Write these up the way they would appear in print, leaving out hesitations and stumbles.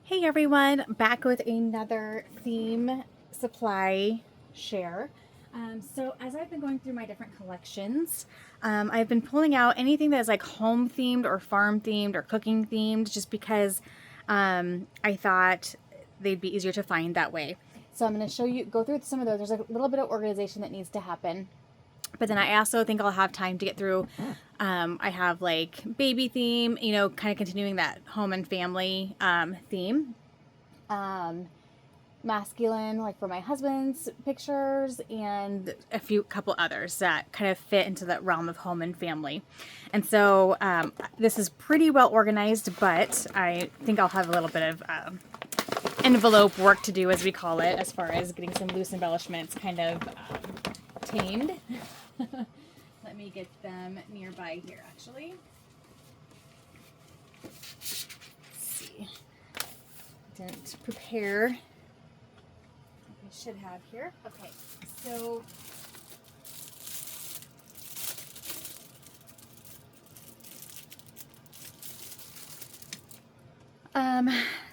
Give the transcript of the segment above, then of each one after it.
Hey everyone, back with another theme supply share. So as I've been going through my different collections, I've been pulling out anything that is like home themed or farm themed or cooking themed just because I thought they'd be easier to find that way. So I'm going to go through some of those. There's a little bit of organization that needs to happen. But then I also think I'll have time to get through. I have like baby theme, kind of continuing that home and family theme. Masculine, like for my husband's pictures, and couple others that kind of fit into that realm of home and family. And so this is pretty well organized, but I think I'll have a little bit of envelope work to do, as we call it, as far as getting some loose embellishments kind of tamed. Let me get them nearby here, actually. Let's see. Didn't prepare. I should have here. Okay, so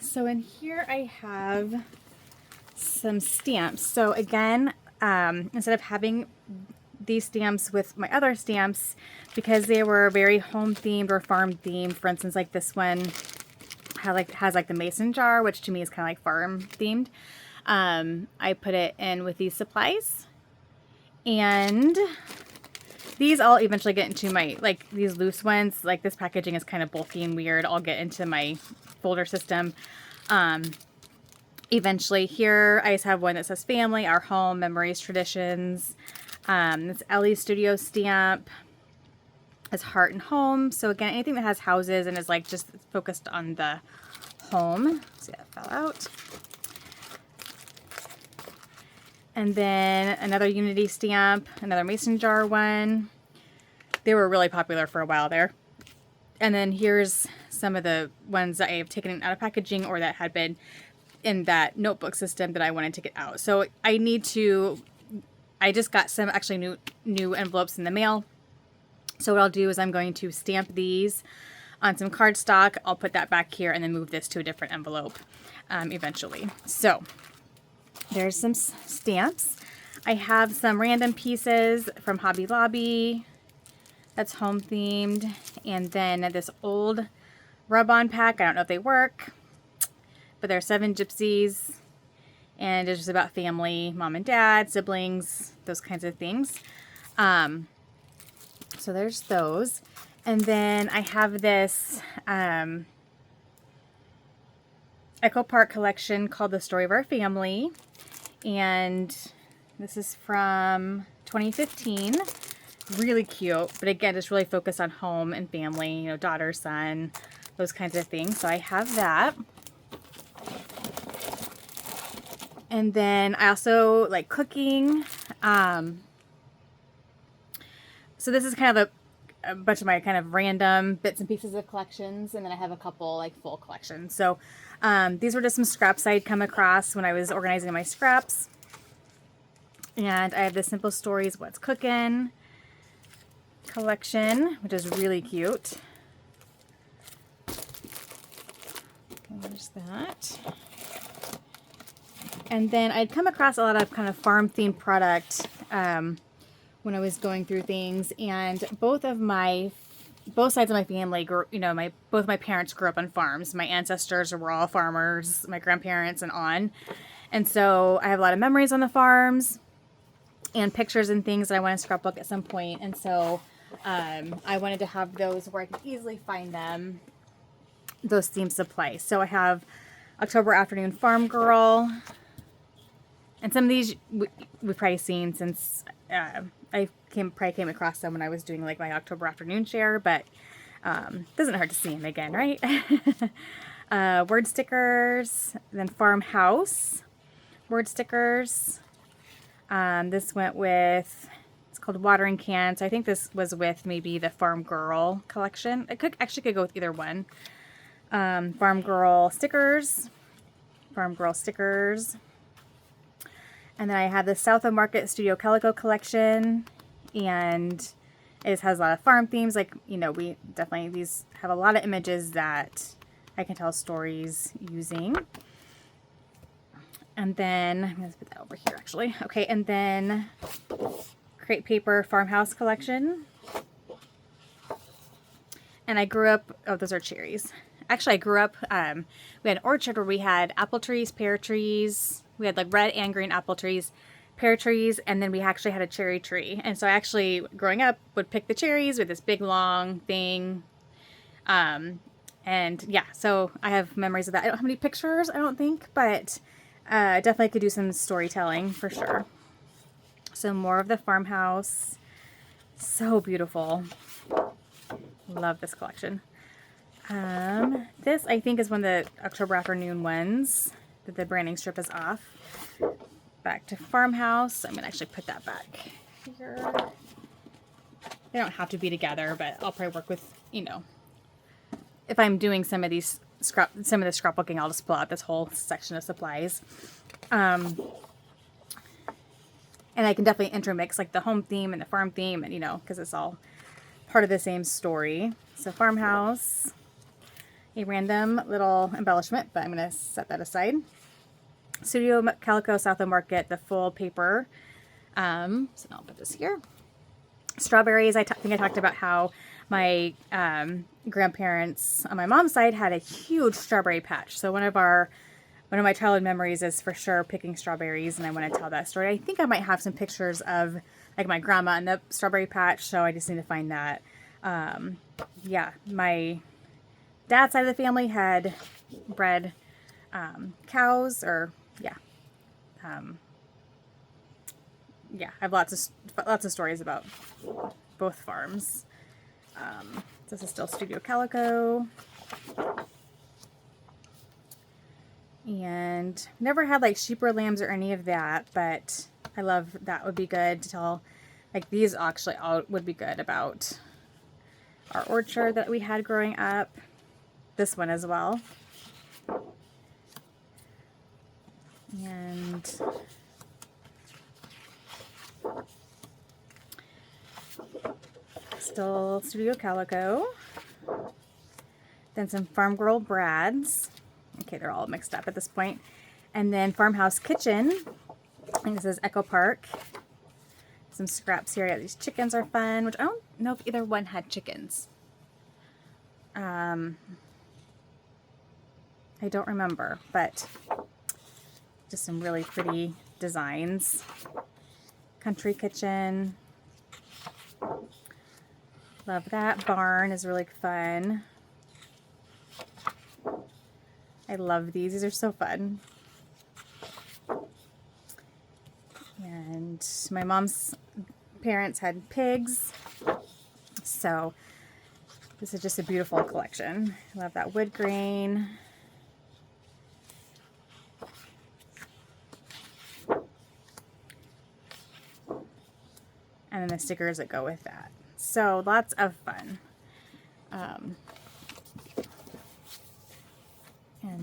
so in here I have some stamps. So again, instead of having these stamps with my other stamps, because they were very home themed or farm themed, for instance, like this one has like the mason jar, which to me is kind of like farm themed. I put it in with these supplies, and these I'll eventually get into my, like these loose ones, like this packaging is kind of bulky and weird. I'll get into my folder system. Eventually. Here I just have one that says family, our home, memories, traditions. This Ellie Studio stamp is heart and home. So again, anything that has houses and is like just focused on the home. See, that fell out. And then another Unity stamp, another mason jar one. They were really popular for a while there. And then here's some of the ones that I have taken out of packaging or that had been in that notebook system that I wanted to get out. So I just got some actually new envelopes in the mail. So what I'll do is I'm going to stamp these on some cardstock. I'll put that back here and then move this to a different envelope eventually. So there's some stamps. I have some random pieces from Hobby Lobby that's home themed. And then this old rub-on pack. I don't know if they work, but they're 7 gypsies. And it's just about family, mom and dad, siblings, those kinds of things. So there's those. And then I have this Echo Park collection called The Story of Our Family. And this is from 2015. Really cute. But again, just really focused on home and family, daughter, son, those kinds of things. So I have that. And then I also like cooking. So this is kind of a bunch of my kind of random bits and pieces of collections. And then I have a couple like full collections. So these were just some scraps I'd come across when I was organizing my scraps. And I have the Simple Stories What's Cooking collection, which is really cute. There's that. And then I'd come across a lot of kind of farm themed product when I was going through things, and both sides of my family grew, both my parents grew up on farms. My ancestors were all farmers, my grandparents and on. And so I have a lot of memories on the farms and pictures and things that I want to scrapbook at some point. And so I wanted to have those where I could easily find them, those themed supplies. So I have October Afternoon Farm Girl. And some of these we've probably seen since I probably came across them when I was doing like my October afternoon share, but doesn't hurt to see them again, right? Word stickers, then farmhouse word stickers. This went with, it's called watering can. So I think this was with maybe the Farm Girl collection. It could go with either one. Farm Girl stickers. And then I have the South of Market Studio Calico collection, and it has a lot of farm themes. Like, we definitely, these have a lot of images that I can tell stories using. And then, I'm going to put that over here actually. Okay, and then crepe paper farmhouse collection. And I grew up, oh, those are cherries. Actually, I grew up, we had an orchard where we had apple trees, pear trees. We had like red and green apple trees, pear trees, and then we actually had a cherry tree. And so I actually, growing up, would pick the cherries with this big long thing. And yeah, so I have memories of that. I don't have any pictures, I don't think, but definitely could do some storytelling for sure. So more of the farmhouse. So beautiful. Love this collection. This I think is one of the October afternoon ones that the branding strip is off. Back to farmhouse. I'm gonna actually put that back here. They don't have to be together, but I'll probably work with, you know, if I'm doing some of these some of the scrapbooking, I'll just pull out this whole section of supplies. And I can definitely intermix like the home theme and the farm theme, and you know, because it's all part of the same story. So farmhouse, a random little embellishment, but I'm going to set that aside. Studio Calico Southland Market, the full paper. So I'll put this here. Strawberries, I think I talked about how my grandparents on my mom's side had a huge strawberry patch. So one of my childhood memories is for sure picking strawberries, and I want to tell that story. I think I might have some pictures of like my grandma in the strawberry patch, so I just need to find that. Yeah, my dad's side of the family had bred cows, or yeah, yeah. I have lots of stories about both farms. This is still Studio Calico. And never had like sheep or lambs or any of that, but I love that. Would be good to tell, like these actually all would be good about our orchard that we had growing up. This one as well. And still Studio Calico. Then some Farm Girl Brads. Okay, they're all mixed up at this point. And then Farmhouse Kitchen. I think this is Echo Park. Some scraps here. Yeah, these chickens are fun, which I don't know if either one had chickens. I don't remember, but just some really pretty designs. Country Kitchen. Love that. Barn is really fun. I love these. These are so fun. And my mom's parents had pigs. So this is just a beautiful collection. I love that wood grain. And then the stickers that go with that. So lots of fun. And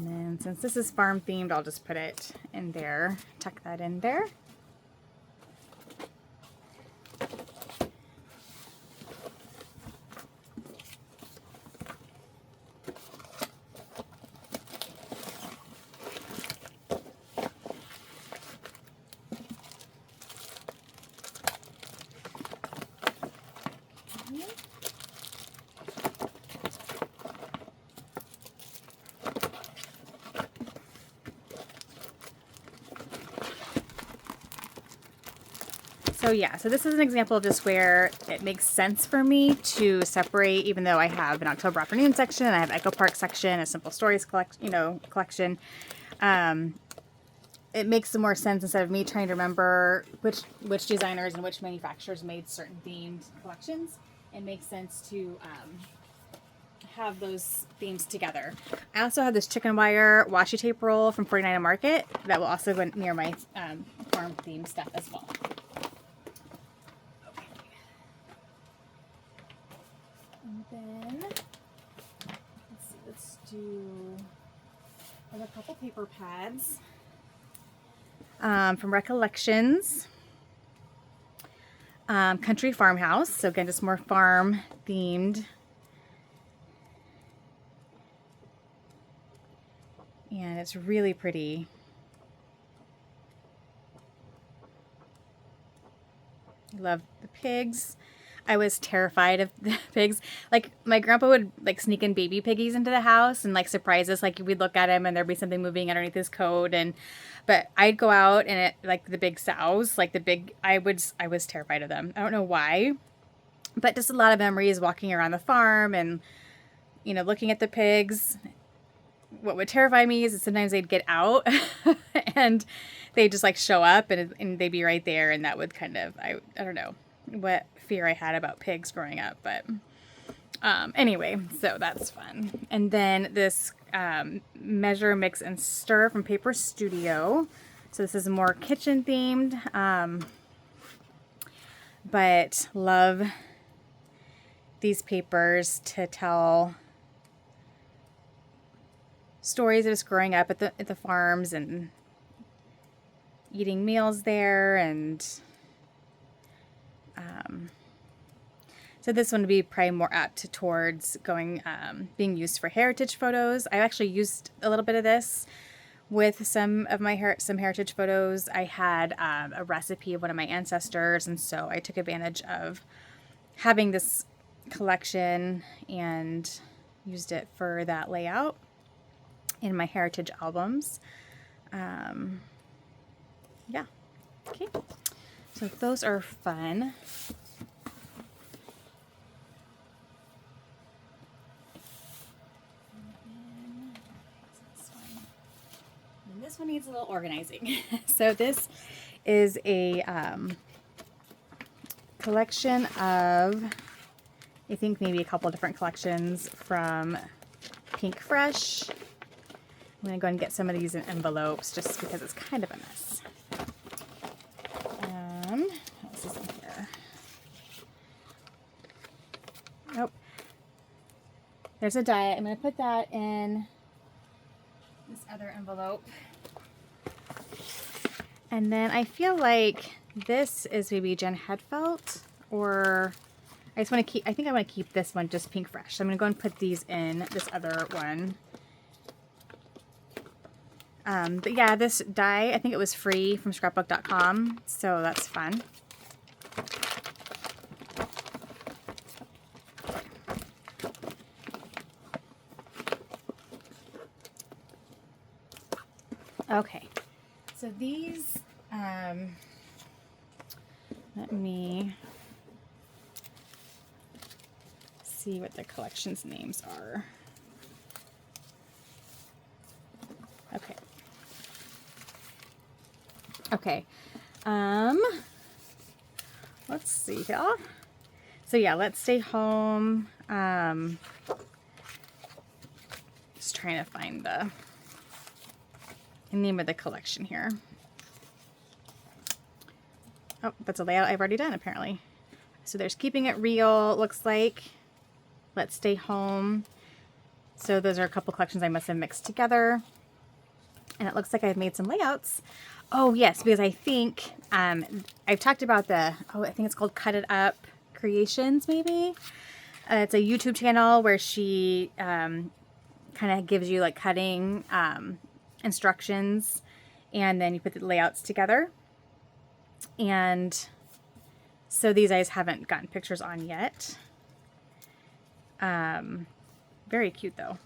then since this is farm themed, I'll just put it in there, tuck that in there. So yeah, so this is an example of just where it makes sense for me to separate, even though I have an October afternoon section, and I have Echo Park section, a Simple Stories collection. It makes some more sense instead of me trying to remember which designers and which manufacturers made certain themed collections. It makes sense to have those themes together. I also have this chicken wire washi tape roll from 49 Market that will also go near my farm theme stuff as well. And then, let's do, I have a couple paper pads from Recollections. Country Farmhouse, so again, just more farm themed. And it's really pretty. I love the pigs. I was terrified of the pigs. Like, my grandpa would like sneak in baby piggies into the house and like surprise us. Like, we'd look at him and there'd be something moving underneath his coat. But I'd go out and it, like the big sows, like the big, I was terrified of them. I don't know why, but just a lot of memories walking around the farm and, you know, looking at the pigs. What would terrify me is that sometimes they'd get out and they'd just like show up and they'd be right there. And that would kind of, I don't know what fear I had about pigs growing up, but anyway, so that's fun. And then this Measure, Mix, and Stir from Paper Studio. So this is more kitchen themed, but love these papers to tell stories of us growing up at the farms and eating meals there. And so this one would be probably more apt towards going being used for heritage photos. I actually used a little bit of this with some of my some heritage photos. I had a recipe of one of my ancestors, and so I took advantage of having this collection and used it for that layout in my heritage albums. Yeah. Okay. So those are fun. This one needs a little organizing. So this is a collection of, I think maybe a couple different collections from Pink Fresh. I'm going to go and get some of these in envelopes just because it's kind of a mess. What else is in here? Oh, there's a diet. I'm going to put that in this other envelope. And then I feel like this is maybe Jen Hedfeld, or I just want to keep, I think I want to keep this one just Pink Fresh. So I'm going to go and put these in this other one. But yeah, this die, I think it was free from scrapbook.com, so that's fun. Okay, so these, let me see what the collection's names are. Okay. Okay. Let's see here. So yeah, Let's Stay Home. Just trying to find the name of the collection here. Oh, that's a layout I've already done apparently. So there's Keeping It Real, looks like. Let's Stay Home. So those are a couple collections I must have mixed together. And it looks like I've made some layouts. Oh yes, because I think I've talked about I think it's called Cut It Up Creations maybe. It's a YouTube channel where she kind of gives you like cutting instructions, and then you put the layouts together. And so these I just haven't gotten pictures on yet. Very cute though.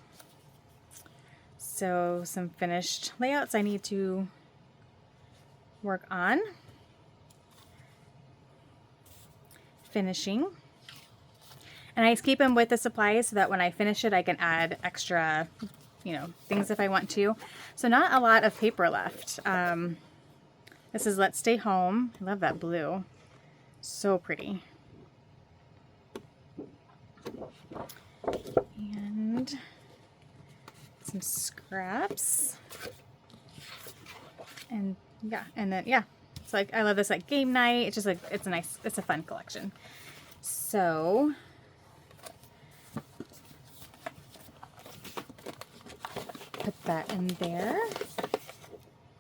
So some finished layouts I need to work on finishing. And I just keep them with the supplies so that when I finish it, I can add extra, you know, things if I want to. So not a lot of paper left. This is Let's Stay Home. I love that blue. So pretty. And some scraps. And yeah, and then yeah. It's like, I love this like game night. It's just like, it's a fun collection. So put that in there.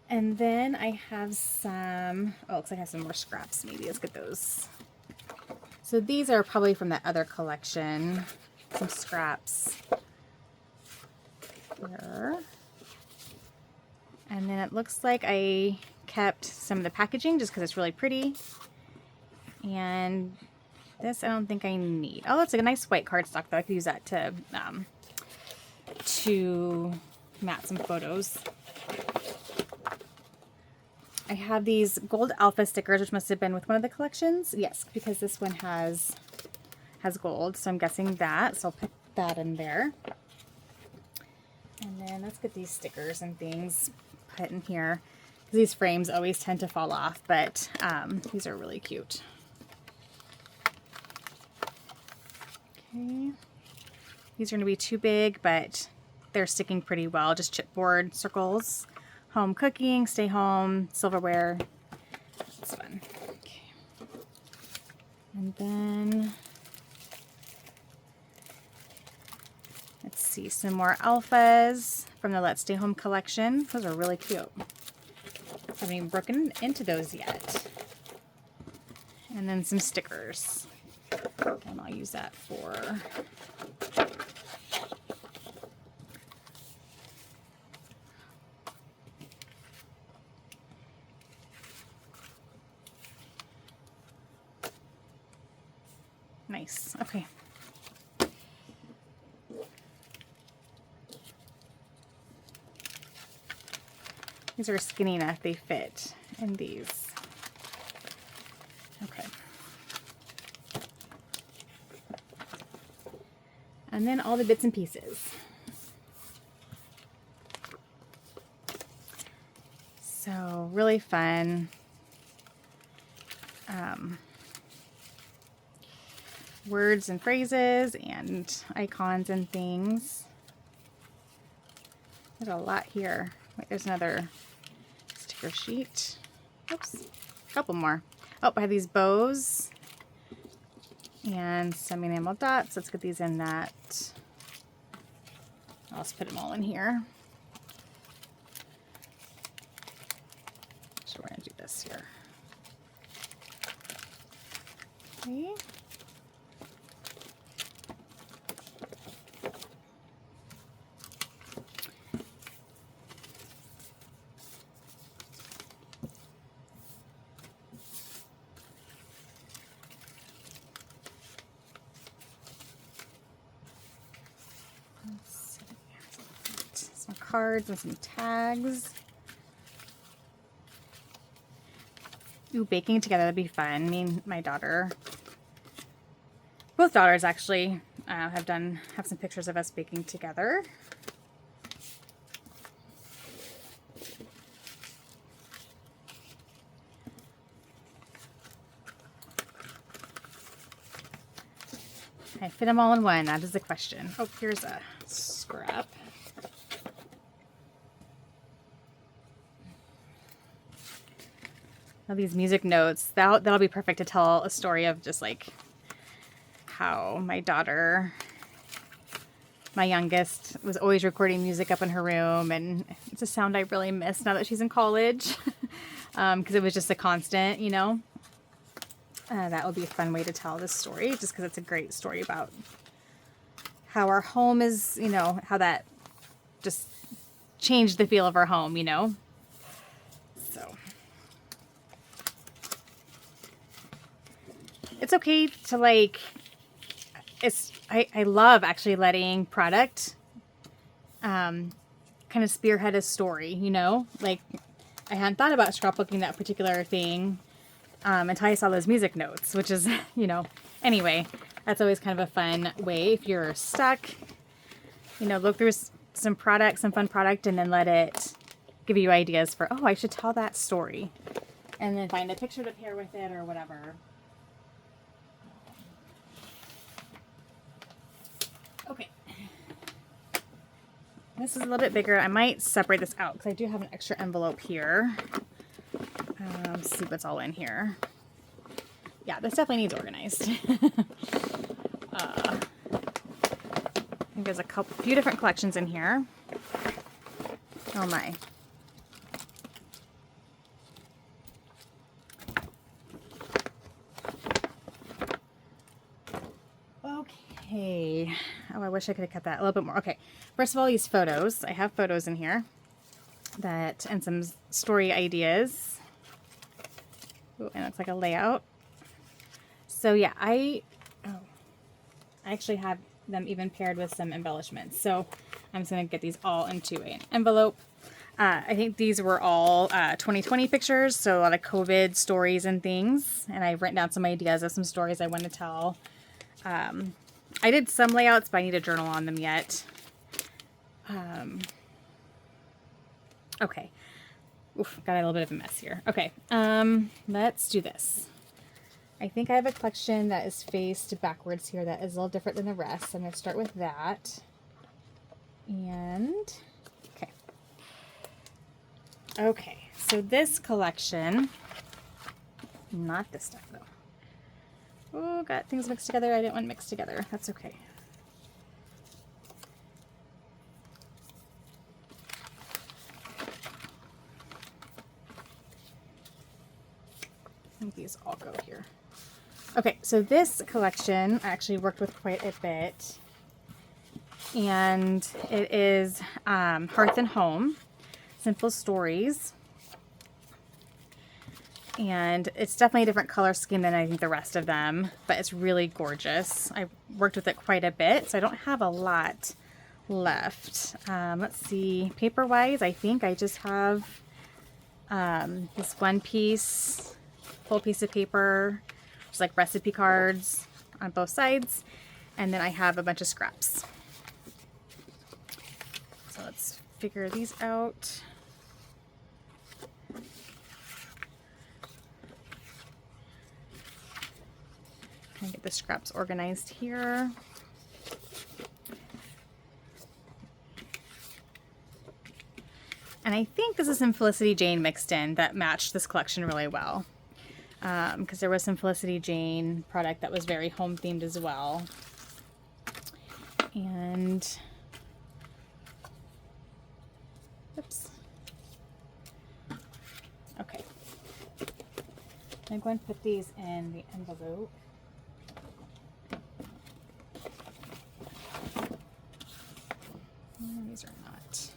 And then I have some, oh, looks like I have some more scraps maybe. Let's get those. So these are probably from that other collection. Some scraps here. And it looks like I kept some of the packaging just because it's really pretty. And this I don't think I need. Oh, it's like a nice white cardstock though. I could use that to mat some photos. I have these gold alpha stickers, which must have been with one of the collections. Yes, because this one has gold, so I'm guessing that. So I'll put that in there. And then let's get these stickers and things put in here. These frames always tend to fall off, but these are really cute. Okay. These are going to be too big, but they're sticking pretty well. Just chipboard circles. Home cooking, stay home, silverware. It's fun. Okay. And then let's see, some more alphas from the Let's Stay Home collection. Those are really cute. I haven't even broken into those yet. And then some stickers. And I'll use that for nice. Okay. These are skinny enough, they fit in these. Okay. And then all the bits and pieces. So really fun. Words and phrases and icons and things. There's a lot here. Wait, there's another sticker sheet. Oops, a couple more. Oh, I have these bows and some enamel dots. Let's get these in that. I'll just put them all in here. So we're going to do this here. Okay. Some cards and some tags. Ooh, baking together would be fun. Me and my daughter, both daughters actually, have some pictures of us baking together. I fit them all in one. That is the question. Oh, here's a scrap. All these music notes. That'll be perfect to tell a story of just like how my daughter, my youngest, was always recording music up in her room, and it's a sound I really miss now that she's in college, because it was just a constant, you know. That would be a fun way to tell this story, just because it's a great story about how our home is, you know, how that just changed the feel of our home, you know. So it's okay to like, I love actually letting product kind of spearhead a story, you know. Like, I hadn't thought about scrapbooking that particular thing until I saw those music notes, which is, you know, anyway, that's always kind of a fun way if you're stuck, you know, look through some fun product, and then let it give you ideas for, oh, I should tell that story, and then find a picture to pair with it or whatever. Okay. This is a little bit bigger. I might separate this out because I do have an extra envelope here. Let's see what's all in here. Yeah, this definitely needs organized. I think there's a few different collections in here. Oh my. Okay. Oh, I wish I could have cut that a little bit more. Okay. First of all, these photos. I have photos in here. that and some story ideas. Ooh, and it looks like a layout. So yeah, I actually have them even paired with some embellishments. So I'm just going to get these all into an envelope. I think these were all 2020 pictures, so a lot of COVID stories and things. And I've written down some ideas of some stories I want to tell. I did some layouts, but I need a journal on them yet. Okay. Oof, got a little bit of a mess here. Okay, let's do this. I think I have a collection that is faced backwards here that is a little different than the rest. I'm going to start with that. And, okay. Okay, so this collection, not this stuff though. Oh, got things mixed together I didn't want mixed together. That's okay. I think these all go here. Okay, so this collection I actually worked with quite a bit. And it is Hearth and Home, Simple Stories. And it's definitely a different color scheme than I think the rest of them, but it's really gorgeous. I worked with it quite a bit, so I don't have a lot left. Let's see, paper-wise, I think I just have this one piece, full piece of paper, just like recipe cards on both sides, and then I have a bunch of scraps. So let's figure these out. Kind of get the scraps organized here. And I think this is some Felicity Jane mixed in that matched this collection really well. Because there was some Felicity Jane product that was very home themed as well. And, oops. Okay. I'm going to put these in the envelope. These are not.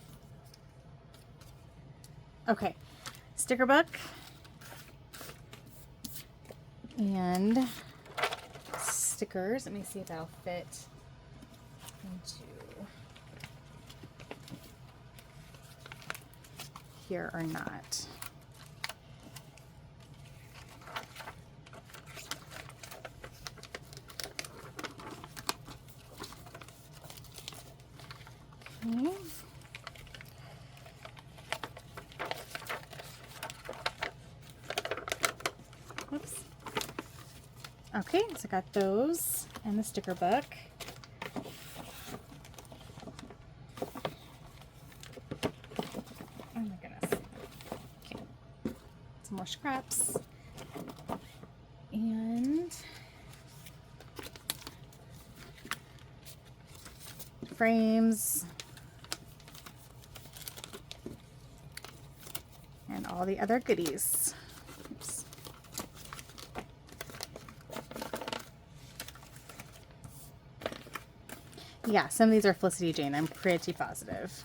Okay, sticker book and stickers. Let me see if that'll fit into here or not. Okay. Oops. Okay, so I got those and the sticker book. Oh my goodness. Okay. Some more scraps. And frames. And all the other goodies. Oops. Yeah, some of these are Felicity Jane, I'm pretty positive.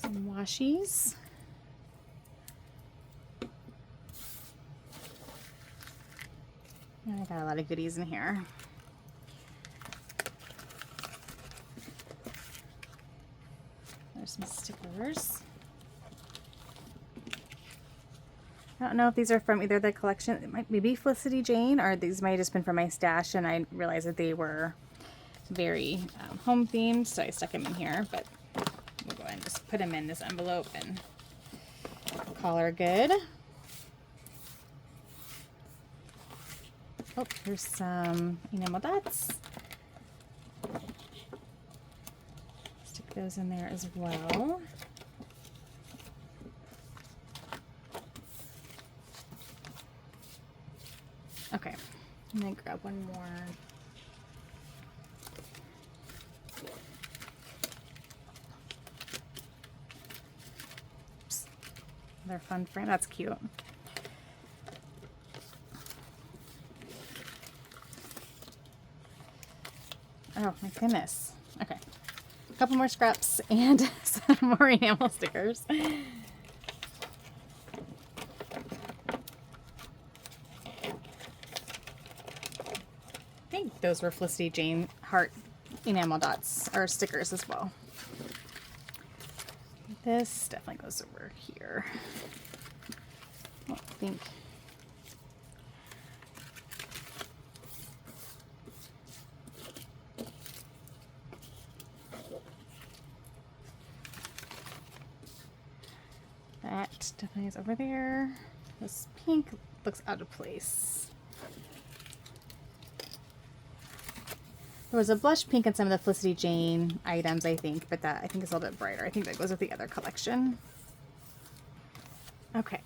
Some washies. And I got a lot of goodies in here. There's some stickers. I don't know if these are from either the collection, it might maybe Felicity Jane, or these might have just been from my stash and I realized that they were very home themed, so I stuck them in here, but we'll go ahead and just put them in this envelope and call her good. Oh, here's some enamel dots. Stick those in there as well. Okay, and then grab one more. Oops. Another fun frame. That's cute. Oh my goodness. Okay. A couple more scraps and some more enamel stickers. I think those were Felicity Jane heart enamel dots or stickers as well. This definitely goes over here. I think. That definitely is over there. This pink looks out of place. There was a blush pink in some of the Felicity Jane items, I think, but that I think is a little bit brighter. I think that goes with the other collection. Okay.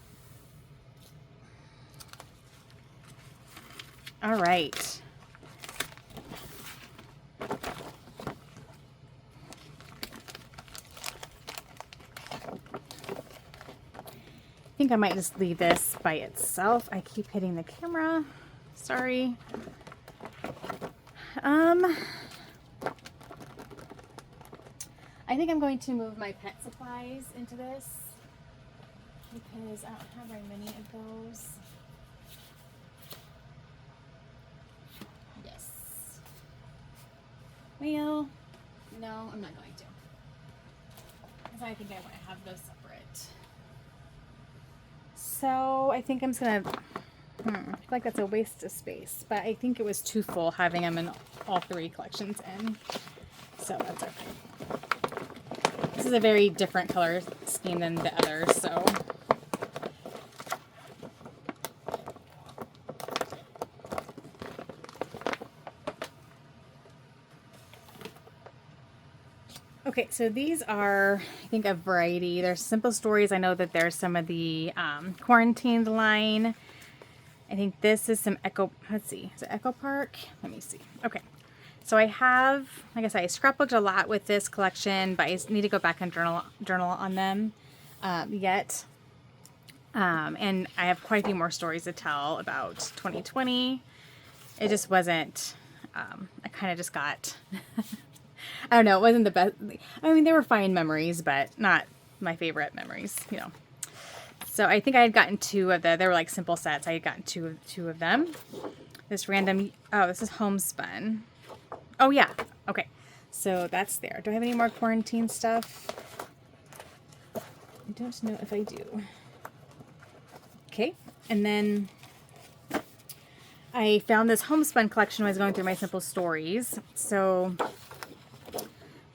All right. I think I might just leave this by itself. I keep hitting the camera. Sorry. I think I'm going to move my pet supplies into this because I don't have very many of those. Yes. Well, no, I'm not going to. Because I think I want to have those separate. So I think I'm just going to, I feel like that's a waste of space, but I think it was too full having them in all three collections in. So that's okay. This is a very different color scheme than the others, so. Okay, so these are, I think, a variety. There's Simple Stories. I know that there's some of the Quarantined line. I think this is some Echo, let's see, is it Echo Park? Let me see. Okay, so I have, like I said, I scrapbooked a lot with this collection, but I need to go back and journal on them yet. And I have quite a few more stories to tell about 2020. It just wasn't, I kind of just got, I don't know, it wasn't the best. I mean, they were fine memories, but not my favorite memories, you know. So I think I had gotten two of they were like simple sets. I had gotten two of them. This random, oh, this is homespun. Oh yeah, okay. So that's there. Do I have any more quarantine stuff? I don't know if I do. Okay, and then I found this homespun collection when I was going through my Simple Stories. So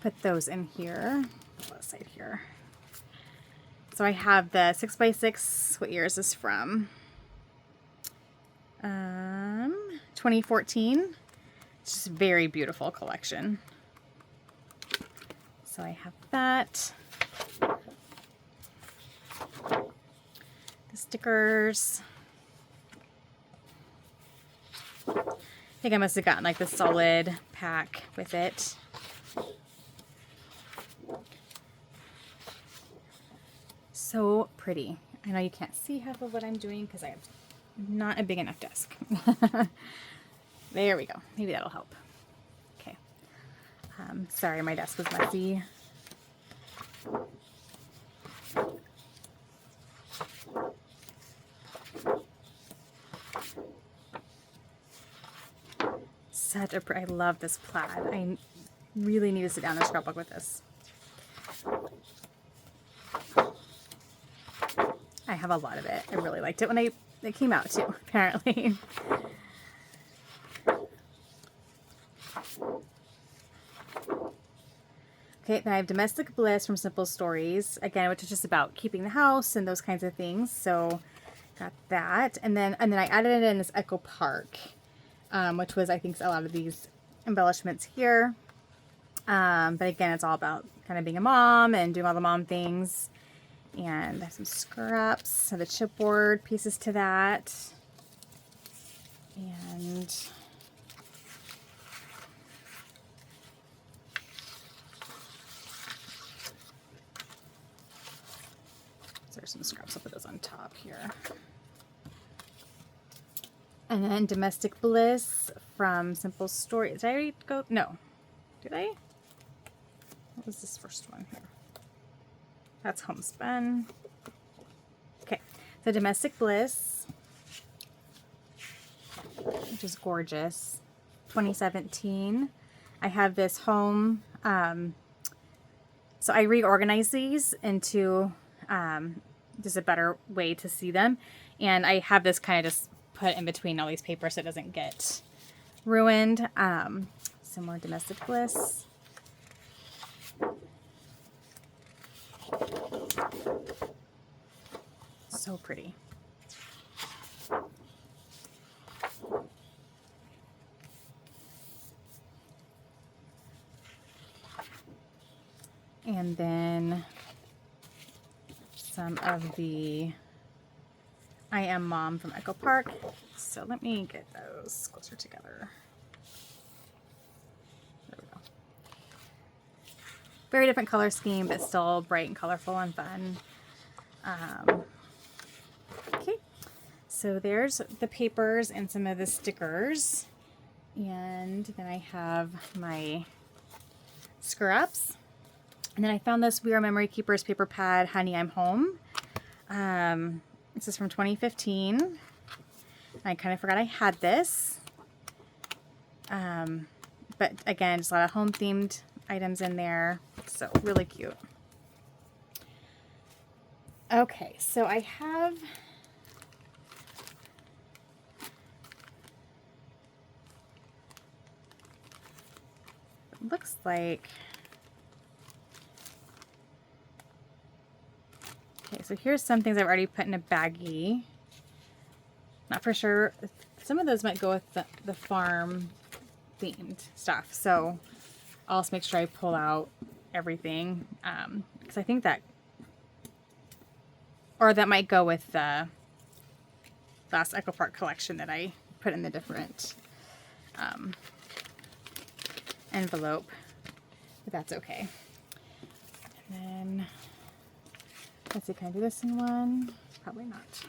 put those in here, left side here. So I have the 6x6, what year is this from? 2014. It's just a very beautiful collection. So I have that. The stickers. I think I must have gotten like the solid pack with it. So pretty. I know you can't see half of what I'm doing because I have not a big enough desk. There we go. Maybe that'll help. Okay. Sorry, my desk was messy. I love this plaid. I really need to sit down and scrapbook with this. I have a lot of it. I really liked it when it came out too, apparently. Okay, then I have Domestic Bliss from Simple Stories, again, which is just about keeping the house and those kinds of things. So got that. And then I added it in this Echo Park, which was, I think, a lot of these embellishments here. But again, it's all about kind of being a mom and doing all the mom things. And there's some scraps, so the chipboard pieces to that. And so there's some scraps. I'll put those on top here. And then Domestic Bliss from Simple Stories. Did I already go? No. Did I? What was this first one here? That's Homespun. Okay, so Domestic Bliss, which is gorgeous. 2017. I have this home. So I reorganize these into just a better way to see them. And I have this kind of just put in between all these papers so it doesn't get ruined. Some more Domestic Bliss. So pretty. And then some of the I Am Mom from Echo Park. So let me get those closer together. There we go. Very different color scheme, but still bright and colorful and fun. Okay, so there's the papers and some of the stickers. And then I have my screw-ups. And then I found this We Are Memory Keepers paper pad, Honey, I'm Home. This is from 2015. I kind of forgot I had this. But again, just a lot of home themed items in there. So really cute. Okay, so I have it looks like, okay, so here's some things I've already put in a baggie. Not for sure. Some of those might go with the farm themed stuff. So I'll also make sure I pull out everything. Because I think that, or that might go with the last Echo Park collection that I put in the different envelope. But that's okay. And then, let's see, can I do this in one? Probably not.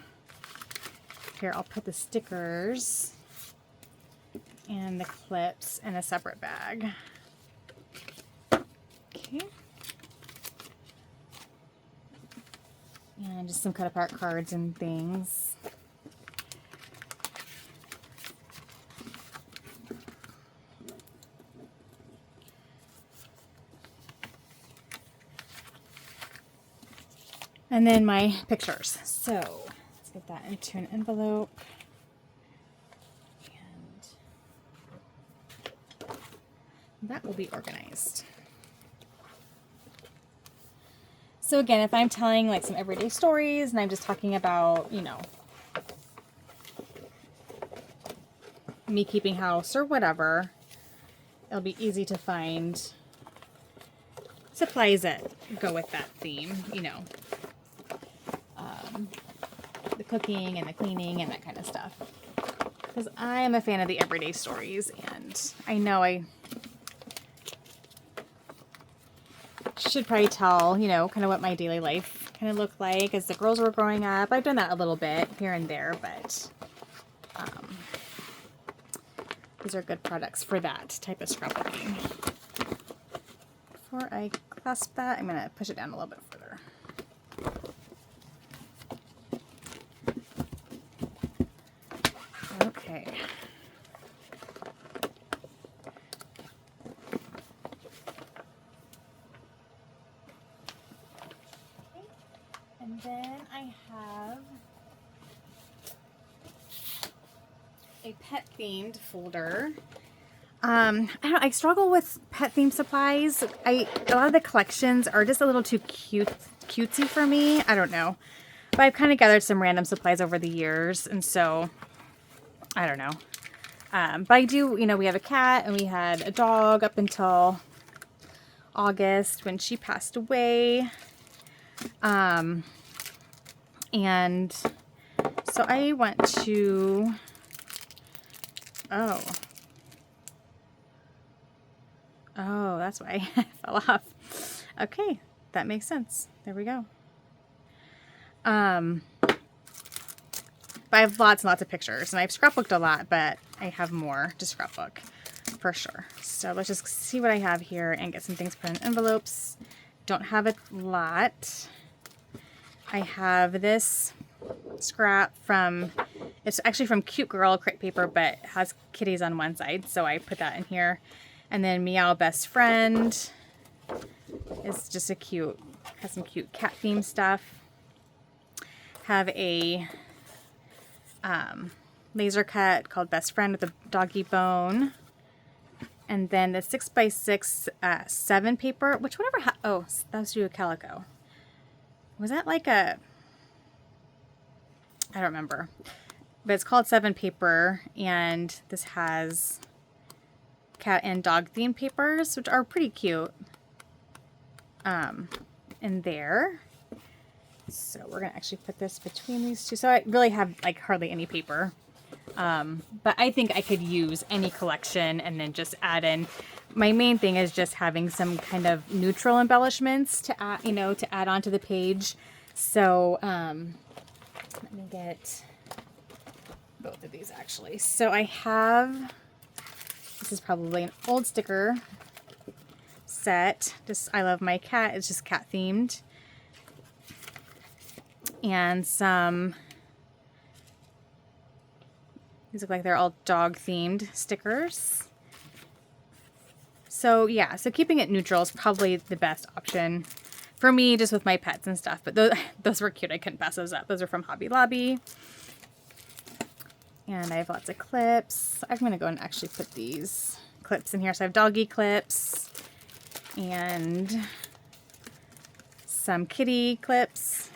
Here, I'll put the stickers and the clips in a separate bag. Okay. And just some cut apart cards and things. And then my pictures. So let's get that into an envelope. And that will be organized. So again, if I'm telling like some everyday stories and I'm just talking about, you know, me keeping house or whatever, it'll be easy to find supplies that go with that theme, you know. The cooking and the cleaning and that kind of stuff. Because I am a fan of the everyday stories, and I know I should probably tell, you know, kind of what my daily life kind of looked like as the girls were growing up. I've done that a little bit here and there, but these are good products for that type of scrapbooking. Before I clasp that, I'm going to push it down a little bit further. Okay. And then I have a pet themed folder. I don't know, I struggle with pet themed supplies. A lot of the collections are just a little too cutesy for me. I don't know. But I've kind of gathered some random supplies over the years, and so I don't know. But I do, you know, we have a cat and we had a dog up until August when she passed away. And so I want to, oh, that's why I fell off. Okay, that makes sense. There we go. But I have lots and lots of pictures, and I've scrapbooked a lot, but I have more to scrapbook. for sure. So let's just see what I have here and get some things put in envelopes. Don't have a lot. I have this scrap from, it's actually from Cute Girl crepe paper, but it has kitties on one side, so I put that in here. And then Meow Best Friend is just a cute, has some cute cat theme stuff. Have a laser cut called Best Friend with a doggy bone. And then the 6x6 7 paper, which whatever, oh, that was Studio Calico. Was that like a, I don't remember, but it's called 7 paper, and this has cat and dog themed papers, which are pretty cute in there. So we're gonna actually put this between these two. So I really have like hardly any paper, but I think I could use any collection and then just add in. My main thing is just having some kind of neutral embellishments to add, you know, to add onto the page. So let me get both of these actually. So I have, this is probably an old sticker set. Just I love my cat. It's just cat themed. And some, these look like they're all dog themed stickers. So yeah, so keeping it neutral is probably the best option for me, just with my pets and stuff. But those were cute. I couldn't pass those up. Those are from Hobby Lobby. And I have lots of clips. I'm going to go and actually put these clips in here. So I have doggy clips and some kitty clips.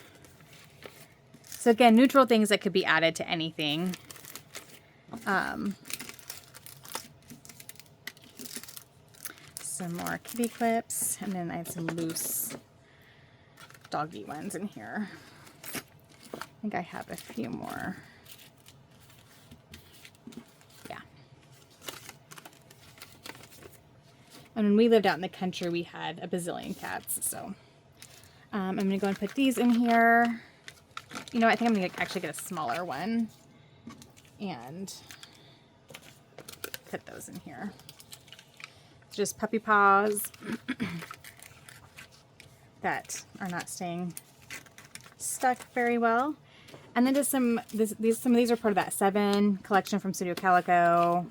So again, neutral things that could be added to anything. Some more kitty clips, and then I have some loose doggy ones in here. I think I have a few more. Yeah. And when we lived out in the country, we had a bazillion cats, so I'm going to go and put these in here. You know, I think I'm going to actually get a smaller one and put those in here. Just puppy paws that are not staying stuck very well. And then just some of these are part of that 7 collection from Studio Calico.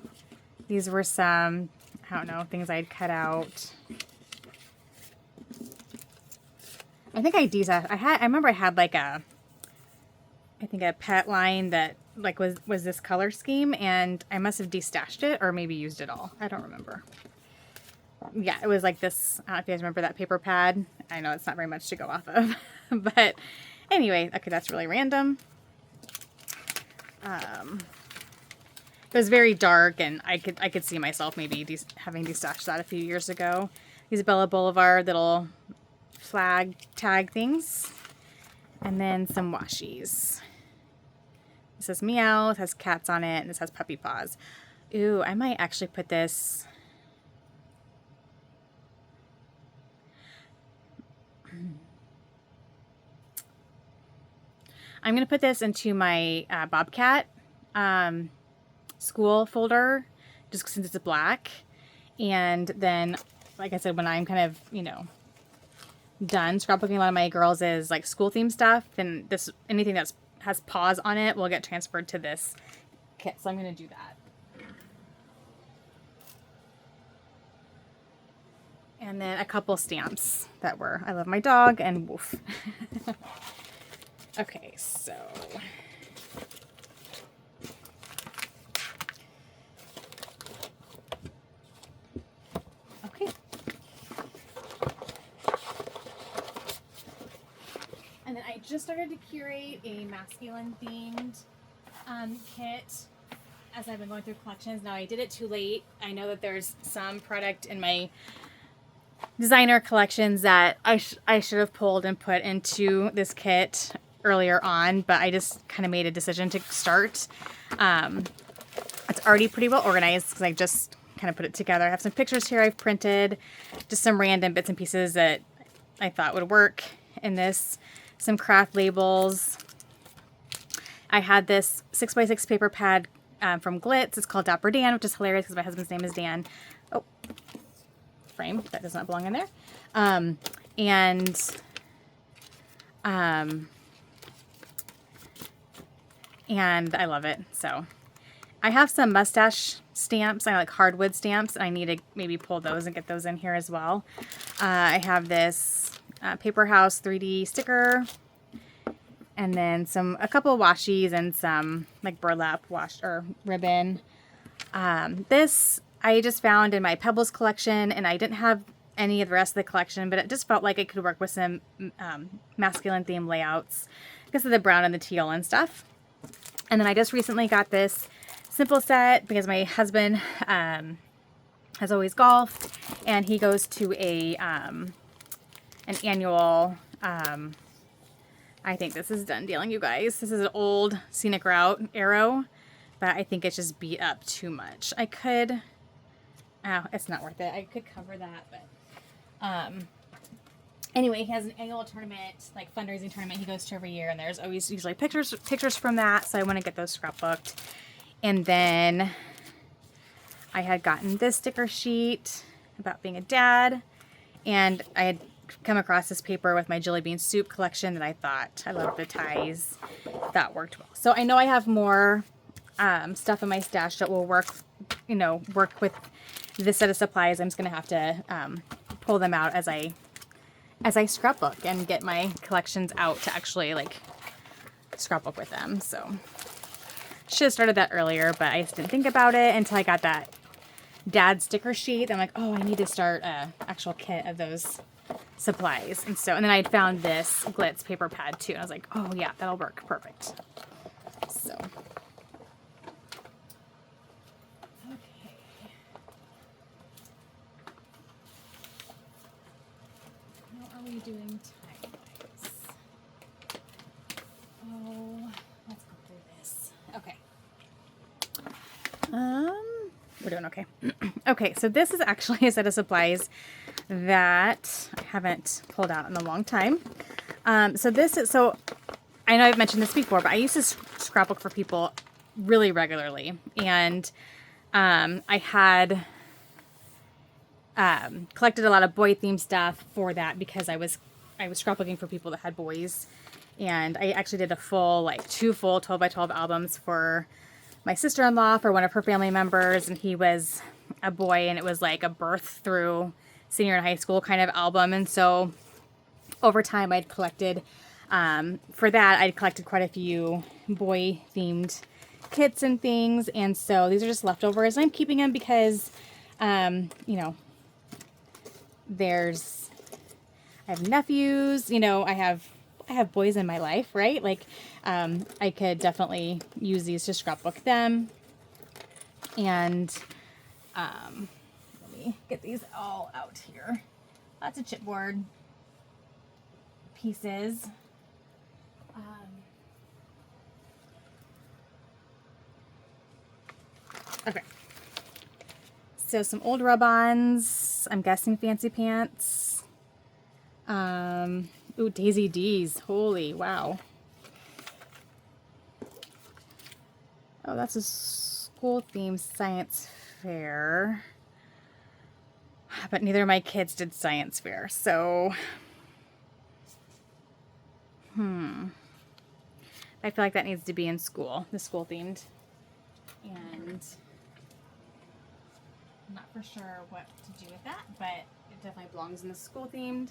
These were some, I don't know, things I'd cut out. I think I desashed. I remember I had like a, I think a pet line that like was this color scheme, and I must have destashed it or maybe used it all. I don't remember. Yeah, it was like this. I don't know if you guys remember that paper pad. I know it's not very much to go off of, but anyway, okay, that's really random. It was very dark, and I could see myself maybe having destashed that a few years ago. These Bella Boulevard little flag tag things, and then some washies. This says Meow. It has cats on it, and this has puppy paws. Ooh, I might actually put this. I'm going to put this into my Bobcat school folder, just since it's black. And then, like I said, when I'm kind of, you know, done scrapbooking a lot of my girls' is like school theme stuff, then this, anything that's has paws on it will get transferred to this kit. So I'm going to do that. And then a couple stamps that were I love my dog and woof. Okay, so okay. And then I just started to curate a masculine themed kit as I've been going through collections. Now I did it too late. I know that there's some product in my designer collections that I should have pulled and put into this kit earlier on, but I just kind of made a decision to start. It's already pretty well organized because I just kind of put it together. I have some pictures here I've printed, just some random bits and pieces that I thought would work in this. Some craft labels. I had this 6x6 paper pad from Glitz. It's called Dapper Dan, which is hilarious because my husband's name is Dan. Oh, frame. That does not belong in there. And I love it. So I have some mustache stamps. I like hardwood stamps. I need to maybe pull those and get those in here as well. I have this Paper House 3D sticker, and then a couple of washies and some like burlap wash or ribbon. This I just found in my Pebbles collection, and I didn't have any of the rest of the collection, but it just felt like it could work with some masculine theme layouts because of the brown and the teal and stuff. And then I just recently got this simple set because my husband has always golfed, and he goes to an annual, I think this is done dealing, you guys. This is an old scenic route arrow, but I think it's just beat up too much. I could, oh, it's not worth it. I could cover that, but anyway, he has an annual tournament, like fundraising tournament he goes to every year, and there's always usually pictures from that, so I want to get those scrapbooked. And then I had gotten this sticker sheet about being a dad, and I had come across this paper with my Jelly Bean Soup collection that I thought, I love the ties, that worked well. So I know I have more stuff in my stash that will work with this set of supplies. I'm just going to have to pull them out as I scrapbook and get my collections out to actually like scrapbook with them. So should have started that earlier, but I just didn't think about it until I got that dad sticker sheet. I'm like, oh, I need to start a actual kit of those supplies. And then I found this Glitz paper pad too, and I was like, oh yeah, that'll work perfect. So okay. How are we doing time-wise? Oh, let's go through this. Okay. We're doing okay. Okay, so this is actually a set of supplies that I haven't pulled out in a long time. So I know I've mentioned this before, but I used to scrapbook for people really regularly, and I had collected a lot of boy themed stuff for that because I was scrapbooking for people that had boys, and I actually did a full, like 2 full 12 by 12 albums for my sister-in-law for one of her family members, and he was a boy, and it was like a birth through senior in high school kind of album. And so over time I'd collected for that I'd collected quite a few boy themed kits and things, and so these are just leftovers. I'm keeping them because I have nephews, I have boys in my life, right? Like, I could definitely use these to scrapbook them. And, let me get these all out here. Lots of chipboard pieces. Okay. So some old rub-ons. I'm guessing fancy pants. Ooh, Daisy D's. Holy wow. Oh, that's a school-themed science fair. But neither of my kids did science fair, so... I feel like that needs to be in school, the school-themed. And I'm not for sure what to do with that, but it definitely belongs in the school-themed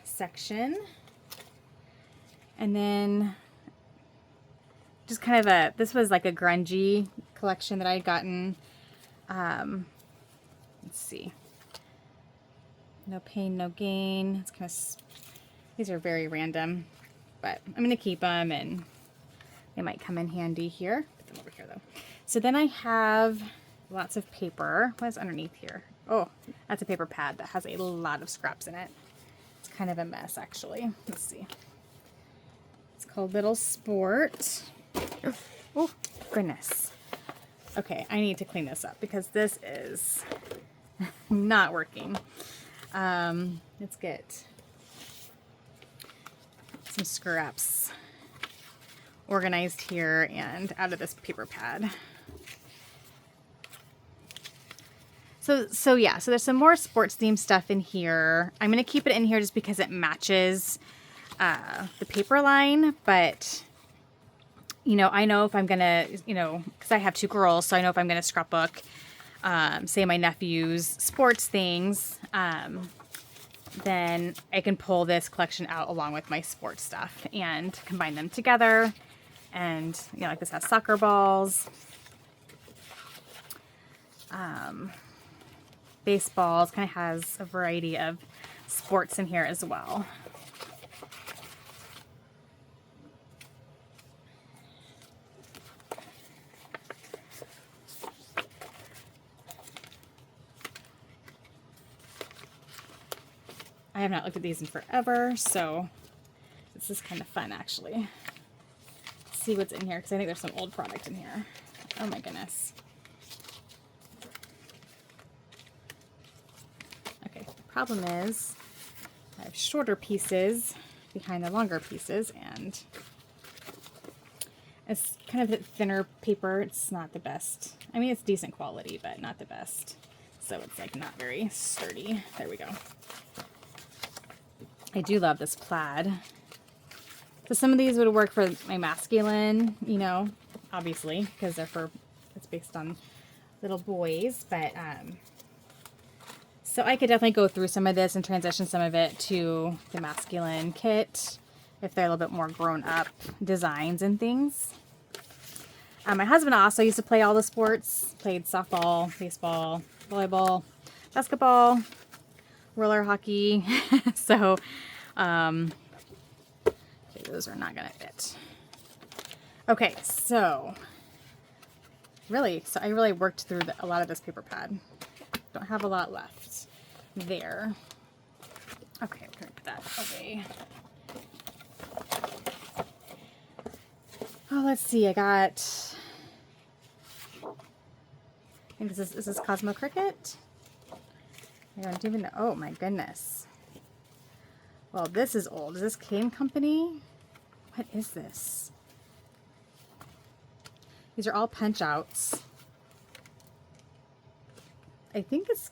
section. And then just kind of this was like a grungy collection that I had gotten. Let's see. No Pain, No Gain. It's kind of, these are very random, but I'm going to keep them, and they might come in handy here. Put them over here though. So then I have lots of paper. What is underneath here? Oh, that's a paper pad that has a lot of scraps in it. It's kind of a mess, actually. Let's see. It's called Little Sport. Oh, goodness. Okay, I need to clean this up because this is not working. Let's get some scraps organized here and out of this paper pad. So yeah, so there's some more sports themed stuff in here. I'm going to keep it in here just because it matches the paper line, but you know, I know if I'm going to, you know, because I have 2 girls, so I know if I'm going to scrapbook, say my nephew's sports things, then I can pull this collection out along with my sports stuff and combine them together. And, you know, like this has soccer balls, baseballs, kind of has a variety of sports in here as well. I have not looked at these in forever, so this is kind of fun actually. See what's in here, because I think there's some old product in here. Oh my goodness. Okay, the problem is I have shorter pieces behind the longer pieces, and it's kind of a thinner paper. It's not the best. I mean, it's decent quality, but not the best. So it's like not very sturdy. There we go. I do love this plaid. So some of these would work for my masculine, you know, obviously, because it's based on little boys, but so I could definitely go through some of this and transition some of it to the masculine kit if they're a little bit more grown up designs and things. My husband also used to play all the sports, played softball, baseball, volleyball, basketball, roller hockey. So, okay, those are not going to fit. Okay, so I really worked through a lot of this paper pad. Don't have a lot left there. Okay, we're going to put that away. Oh, let's see. I got, I think is this Cosmo Cricket? I don't even know. Oh my goodness. Well, this is old. Is this Cane Company? What is this? These are all punch outs. I think it's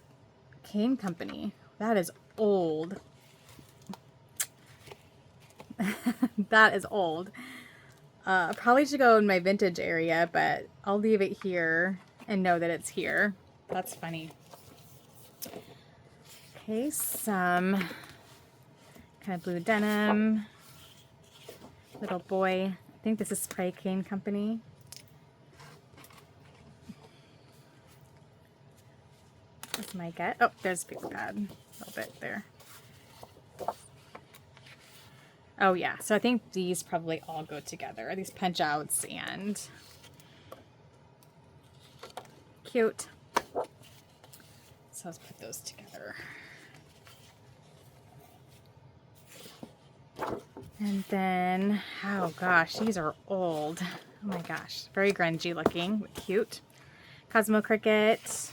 Cane Company. That is old. That is old. Probably should go in my vintage area, but I'll leave it here and know that it's here. That's funny. Okay, some kind of blue denim. Little boy. I think this is Spray Cane Company. That's my gut. Oh, there's a paper pad. A little bit there. Oh yeah, so I think these probably all go together. These punch outs and cute. So let's put those together. And then, oh gosh, these are old. Oh my gosh, very grungy looking, but cute. Cosmo Cricket.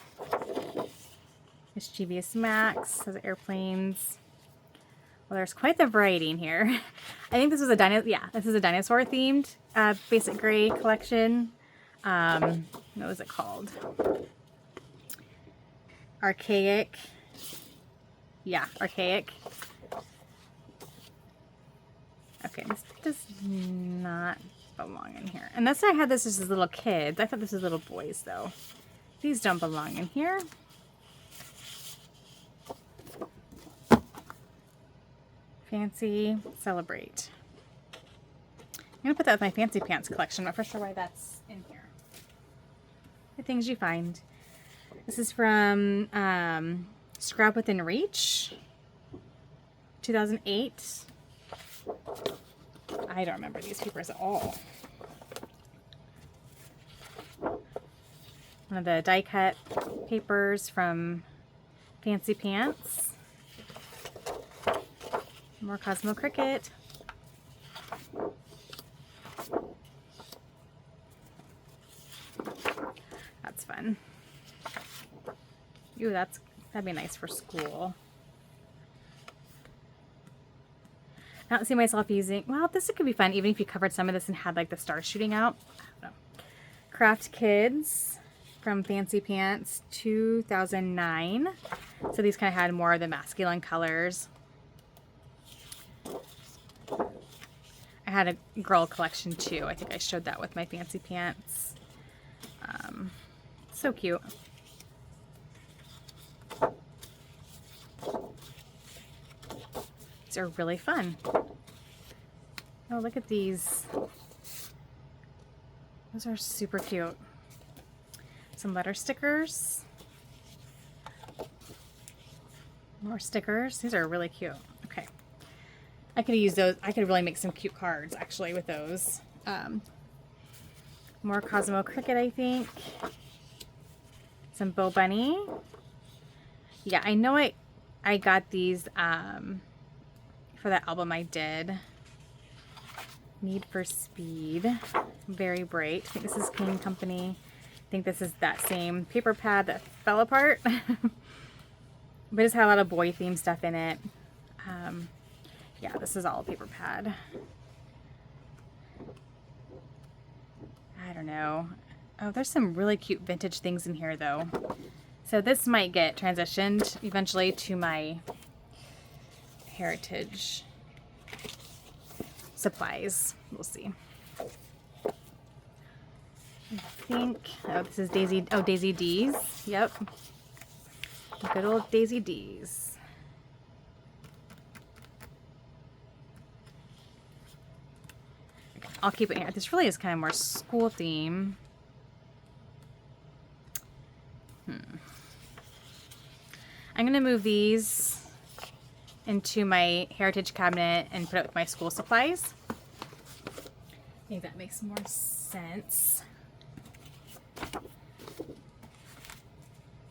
Mischievous Max has airplanes. Well, there's quite the variety in here. I think this was a this is a dinosaur themed basic gray collection. What was it called? Archaic. Yeah, Archaic. Okay, this does not belong in here. Unless I had this as little kids. I thought this was little boys though. These don't belong in here. Fancy Celebrate. I'm going to put that with my Fancy Pants collection. I'm not for sure why that's in here. The things you find. This is from Scrap Within Reach, 2008. I don't remember these papers at all. One of the die cut papers from Fancy Pants. More Cosmo Cricket. That's fun. Ooh, that'd be nice for school. I don't see myself using, well, this could be fun, even if you covered some of this and had like the stars shooting out. I don't know. Craft Kids from Fancy Pants 2009. So these kind of had more of the masculine colors. I had a girl collection too. I think I showed that with my Fancy Pants. So cute. These are really fun. Oh, look at these. Those are super cute. Some letter stickers. More stickers. These are really cute. Okay. I could use those. I could really make some cute cards actually with those. More Cosmo Cricket, I think. Some Bo Bunny. Yeah, I know I got these for that album I did. Need for Speed. Very Bright. I think this is King Company. I think this is that same paper pad that fell apart. But it's had a lot of boy themed stuff in it. Yeah, this is all paper pad. I don't know. Oh, there's some really cute vintage things in here though. So this might get transitioned eventually to my heritage supplies. We'll see. I think, oh, this is Daisy, oh, Daisy D's. Yep. Good old Daisy D's. Okay, I'll keep it here. This really is kind of more school theme. I'm going to move these into my heritage cabinet and put it with my school supplies. I think that makes more sense.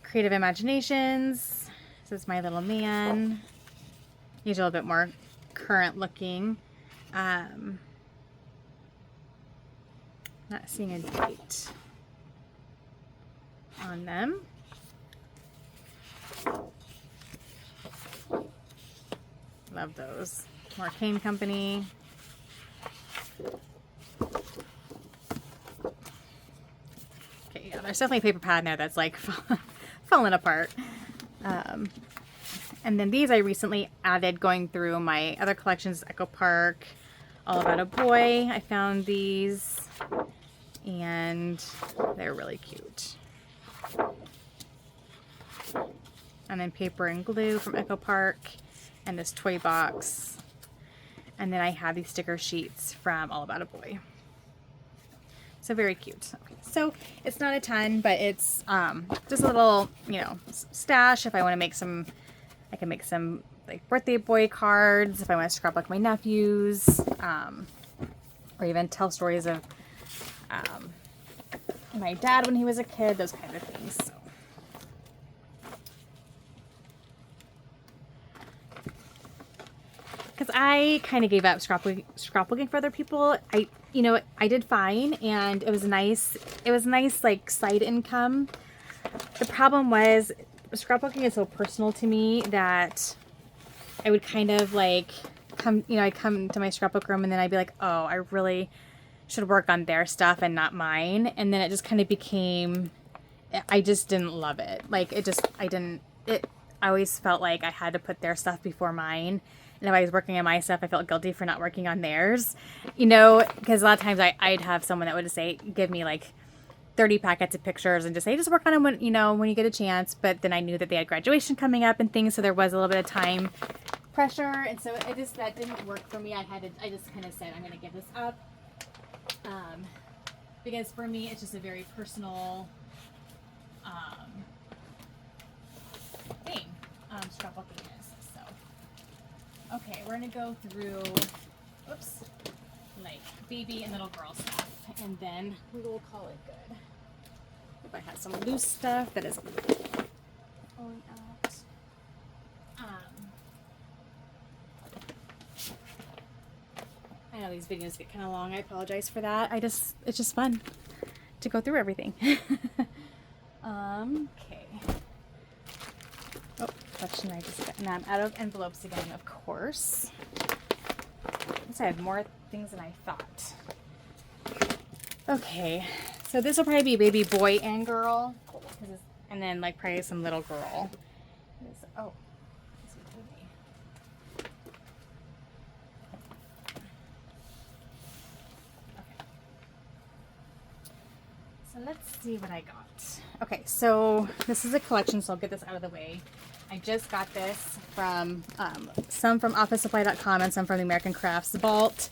Creative Imaginations. This is My Little Man. These are a little bit more current looking. Not seeing a date on them. Love those. More Kane Company. Okay, yeah, there's definitely a paper pad in there that's like falling apart. And then these I recently added going through my other collections, Echo Park, All About a Boy. I found these and they're really cute. And then Paper and Glue from Echo Park. And this toy box. And then I have these sticker sheets from All About a Boy. So very cute. Okay, so it's not a ton, but it's just a little, you know, stash if I want to make some. I can make some like birthday boy cards if I want to scrapbook my nephews, or even tell stories of my dad when he was a kid. Those kind of things. So. Because I kind of gave up scrapbooking for other people. I did fine, and it was nice. It was nice, like, side income. The problem was scrapbooking is so personal to me that I would kind of like I'd come to my scrapbook room and then I'd be like, oh, I really should work on their stuff and not mine. And then it just kind of became, I just didn't love it. Like I always felt like I had to put their stuff before mine. And if I was working on my stuff, I felt guilty for not working on theirs, because a lot of times I'd have someone that would just say, give me like 30 packets of pictures and just say, just work on them when you get a chance. But then I knew that they had graduation coming up and things. So there was a little bit of time pressure. And so that didn't work for me. I just kind of said, I'm going to give this up. Because for me, it's just a very personal, thing. Scrapbooking is. Okay, we're going to go through, like baby and little girl stuff, and then we will call it good. If I have some loose stuff that is falling out. I know these videos get kind of long. I apologize for that. It's just fun to go through everything. Okay. Oh, question I just got. Now I'm out of envelopes again, of course. guess I had more things than I thought. Okay, so this will probably be baby boy and girl, and then like probably some little girl. Oh, this is baby. Okay. So let's see what I got. Okay, so this is a collection, so I'll get this out of the way. I just got this from some from OfficeSupply.com and some from the American Crafts Vault.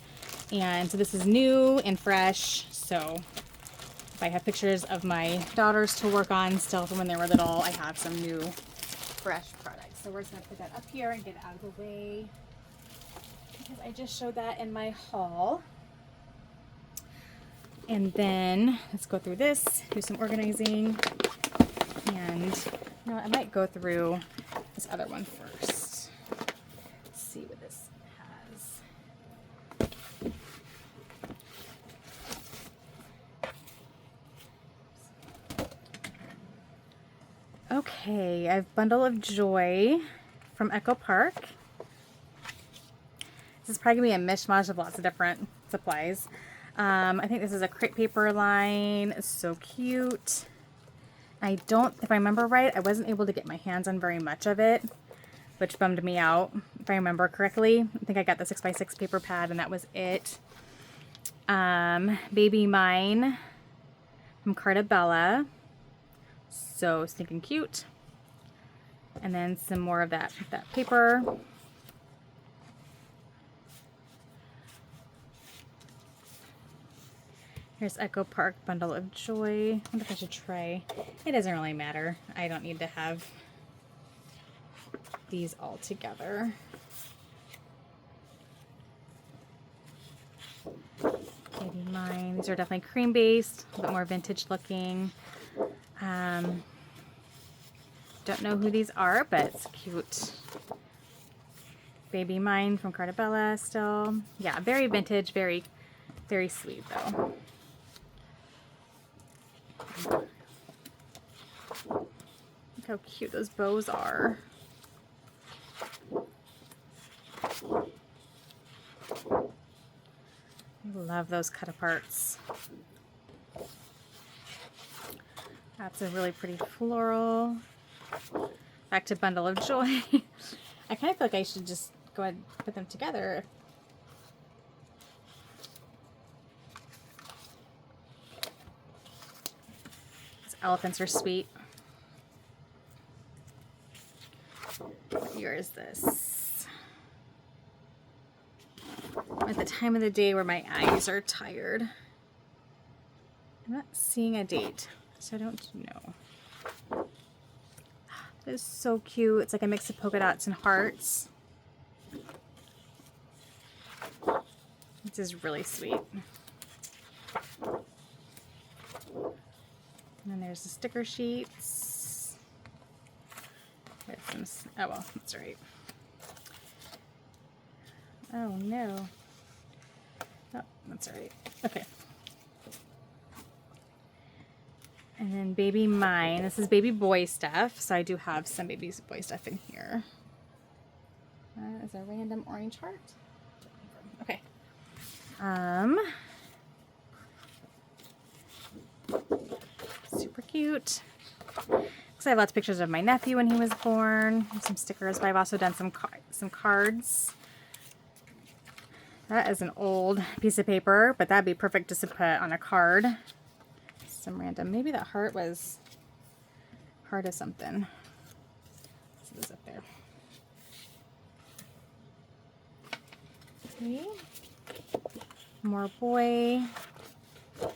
And so this is new and fresh. So if I have pictures of my daughters to work on still from when they were little, I have some new fresh products. So we're just gonna put that up here and get it out of the way, because I just showed that in my haul. And then let's go through this, do some organizing, and you know, I might go through this other one first. Let's see what this has. Okay, I have Bundle of Joy from Echo Park. This is probably going to be a mishmash of lots of different supplies. I think this is a crepe paper line. It's so cute. If I remember right, I wasn't able to get my hands on very much of it, which bummed me out. If I remember correctly, I think I got the 6x6 paper pad and that was it. Baby Mine from Carta Bella. So stinking cute. And then some more of that paper. Here's Echo Park Bundle of Joy. I wonder if I should try. It doesn't really matter. I don't need to have these all together. Baby Mine. These are definitely cream based, a bit more vintage looking. Don't know who these are, but it's cute. Baby Mine from Carta Bella still. Yeah, very vintage, very, very sweet though. Look how cute those bows are. I love those cut aparts. That's a really pretty floral. Back to Bundle of Joy. I kind of feel like I should just go ahead and put them together. These elephants are sweet. What year is this? At the time of the day where my eyes are tired. I'm not seeing a date, so I don't know. This is so cute. It's like a mix of polka dots and hearts. This is really sweet. And then there's the sticker sheets. With some, oh well, that's all right. Oh no. Oh, that's all right. Okay. And then Baby Mine. This is baby boy stuff, so I do have some baby boy stuff in here. Is a random orange heart. Okay. Super cute. Because I have lots of pictures of my nephew when he was born. Some stickers, but I've also done some cards. That is an old piece of paper, but that'd be perfect just to put on a card. Some random, maybe that heart was heart of something. See this up there. Okay. More boy. Let's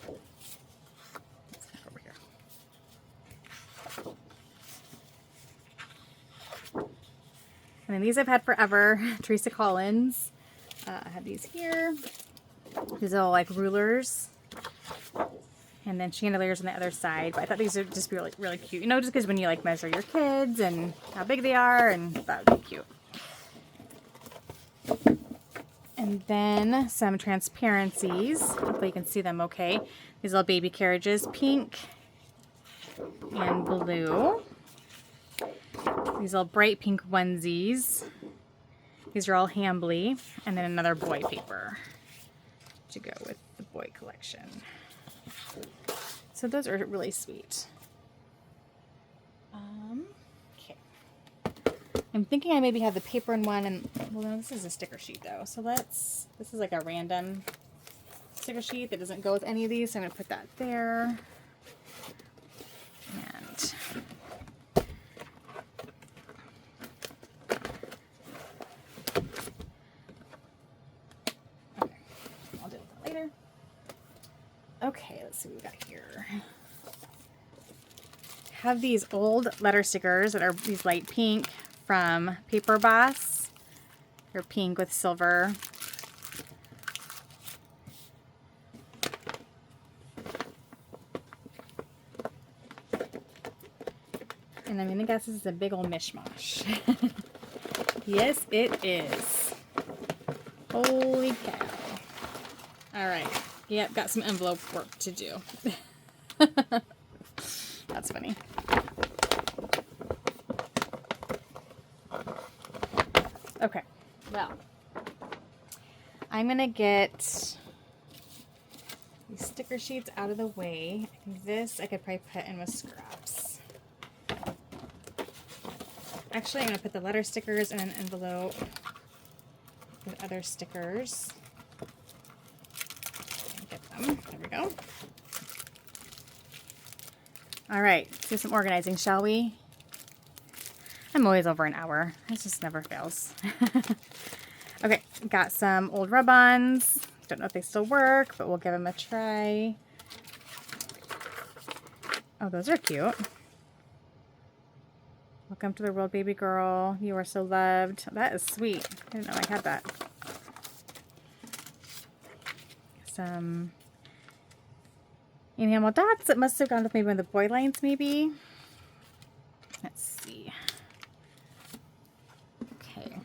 look over here. And then these I've had forever. Teresa Collins. I have these here. These are all like rulers. And then chandeliers on the other side. But I thought these would just be really, really cute. You know, just because when you like measure your kids and how big they are, and that would be cute. And then some transparencies. Hopefully you can see them okay. These little baby carriages, pink and blue. These little bright pink onesies. These are all Hambly, and then another boy paper to go with the boy collection. So those are really sweet. Okay. I'm thinking I maybe have the paper in one, and well, no, this is a sticker sheet though. So this is like a random sticker sheet that doesn't go with any of these. So I'm gonna put that there. And okay, I'll deal with that later. Okay, let's see what we got here. Have these old letter stickers that are these light pink from Paper Boss. They're pink with silver. And I'm gonna guess this is a big old mishmash. Yes, it is. Holy cow. All right. Yep, got some envelope work to do. That's funny. Okay, well, I'm gonna get these sticker sheets out of the way. I think this I could probably put in with scraps. Actually, I'm gonna put the letter stickers in an envelope with other stickers. Get them. There we go. All right, let's do some organizing, shall we? I'm always over an hour. It just never fails. Okay, got some old rub-ons. Don't know if they still work, but we'll give them a try. Oh, those are cute. Welcome to the world, baby girl. You are so loved. That is sweet. I didn't know I had that. Some enamel dots. It must have gone with maybe one of the boy lines, maybe. Let's see. Okay.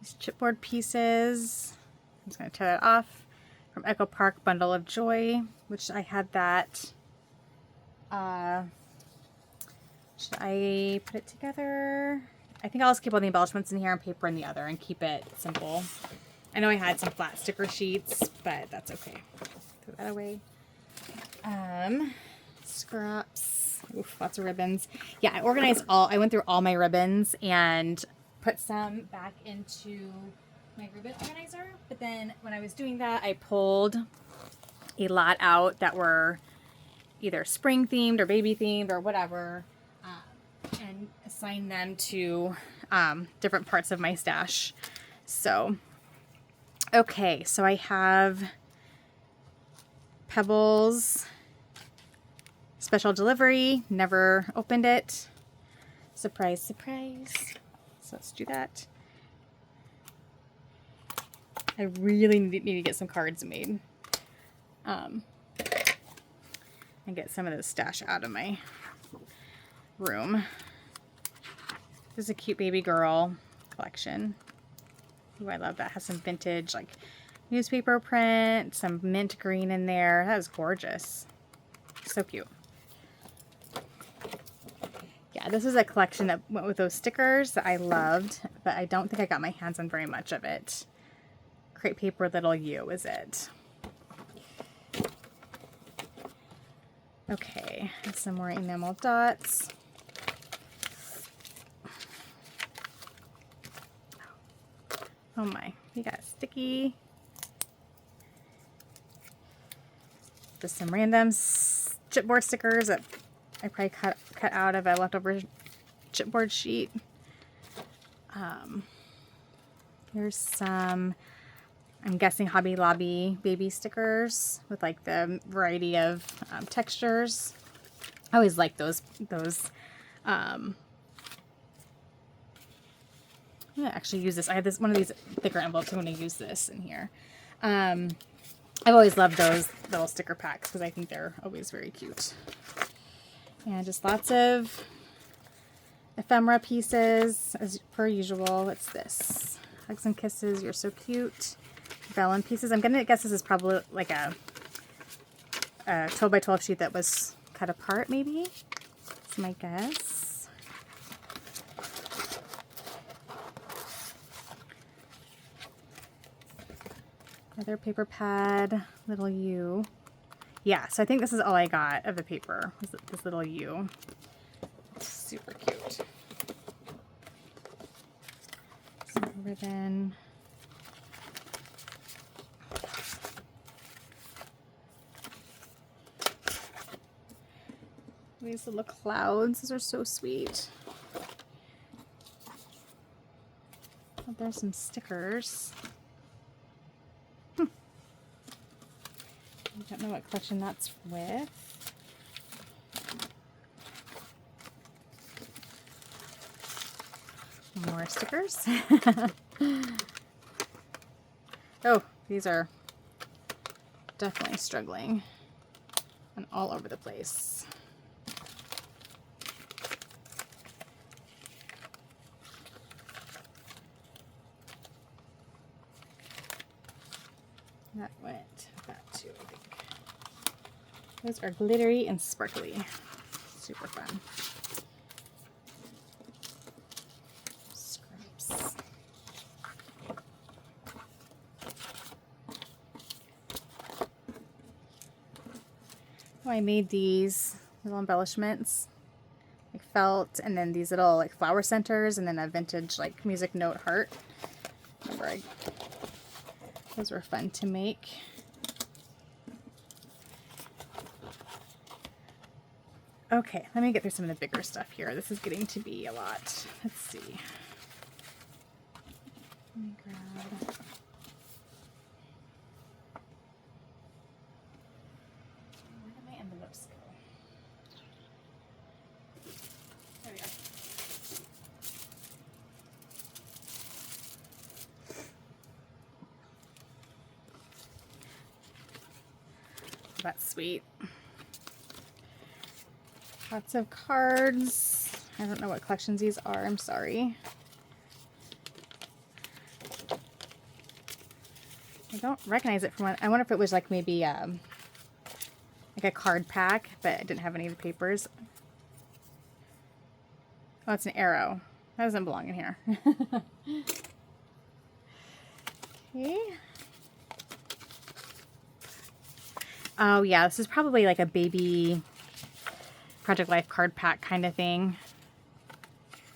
These chipboard pieces. I'm just going to tear that off. From Echo Park Bundle of Joy, which I had that. Should I put it together? I think I'll just keep all the embellishments in here and paper in the other and keep it simple. I know I had some flat sticker sheets, but that's okay. Throw that away. Scraps. Oof, lots of ribbons. Yeah, I went through all my ribbons and put some back into my ribbon organizer. But then when I was doing that, I pulled a lot out that were either spring themed or baby themed or whatever, and assigned them to different parts of my stash. So, okay, so I have Pebbles special delivery, never opened it. Surprise, surprise. So let's do that. I really need to get some cards made. And get some of this stash out of my room. This is a cute baby girl collection. Ooh, I love that. Has some vintage like newspaper print, some mint green in there. That is gorgeous. So cute. Yeah, this is a collection that went with those stickers that I loved, but I don't think I got my hands on very much of it. Crepe paper little you is it. Okay, and some more enamel dots. Oh my, we got sticky. Just some random chipboard stickers that I probably cut out of a leftover chipboard sheet. Here's some, I'm guessing Hobby Lobby baby stickers with like the variety of textures. I always like those. I'm gonna actually use this. I have this one of these thicker envelopes. I'm gonna use this in here. I've always loved those little sticker packs because I think they're always very cute. And just lots of ephemera pieces as per usual. What's this? Hugs and kisses. You're so cute. Vellum pieces. I'm gonna guess this is probably like a 12 by 12 sheet that was cut apart, maybe. That's my guess. Another paper pad, little U. Yeah, so I think this is all I got of the paper, was this little U. Super cute. Some ribbon. These little clouds, those are so sweet. Oh, there's some stickers. I don't know what collection that's with. More stickers. Oh, these are definitely struggling and all over the place. That went with that too, I think. Those are glittery and sparkly. Super fun. Scraps. Oh, I made these little embellishments, like felt, and then these little like flower centers, and then a vintage like music note heart. Remember, those were fun to make. Okay, let me get through some of the bigger stuff here. This is getting to be a lot. Let's see. Let me grab. Where did my envelopes go? There we go. That's sweet. Lots of cards. I don't know what collections these are. I'm sorry. I don't recognize it from one. I wonder if it was like maybe like a card pack, but it didn't have any of the papers. Oh, it's an arrow. That doesn't belong in here. Okay. Oh yeah, this is probably like a baby Project Life card pack kind of thing.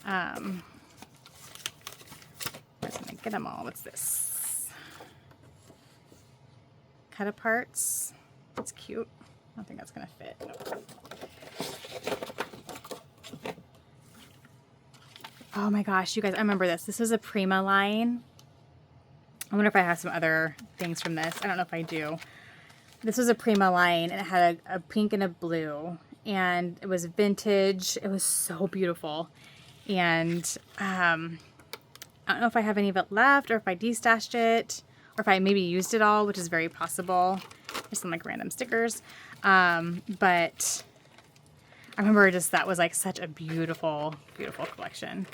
I was gonna get them all. What's this? Cut aparts. That's cute. I don't think that's gonna fit. Nope. Oh my gosh, you guys, I remember this. This is a Prima line. I wonder if I have some other things from this. I don't know if I do. This was a Prima line, and it had a pink and a blue, and it was vintage. It was so beautiful. And I don't know if I have any of it left, or if I destashed it, or if I maybe used it all, which is very possible. There's some like random stickers. But I remember just that was like such a beautiful, beautiful collection.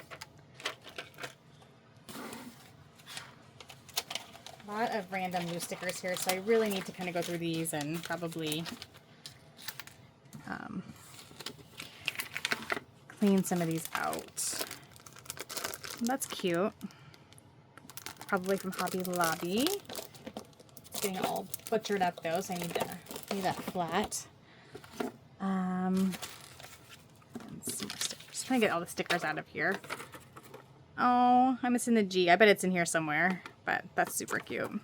A lot of random new stickers here, so I really need to kind of go through these and probably clean some of these out. That's cute. Probably from Hobby Lobby. It's getting all butchered up though, so I need to leave that flat. And some more stickers. Trying to get all the stickers out of here. Oh, I'm missing the G. I bet it's in here somewhere, but that's super cute.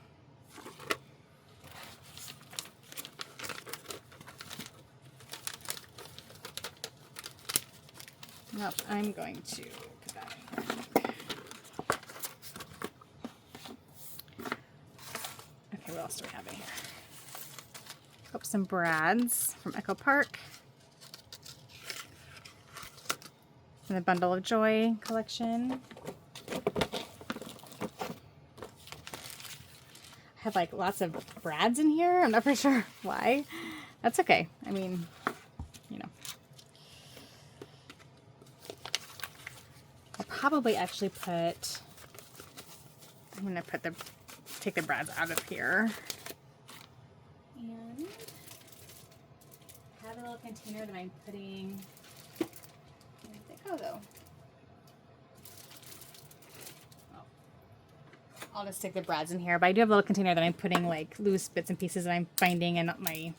Nope, I'm going to put that in. Okay, what else do we have in here? Oh, some Brads from Echo Park. And the Bundle of Joy collection. I have like lots of Brads in here. I'm not for sure why. That's okay. I mean, you know. I'll probably actually I'm gonna take the Brads out of here. And I have a little container that I'm putting, where did they go though? Oh. I'll just stick the brads in here, but I do have a little container that I'm putting like loose bits and pieces that I'm finding in my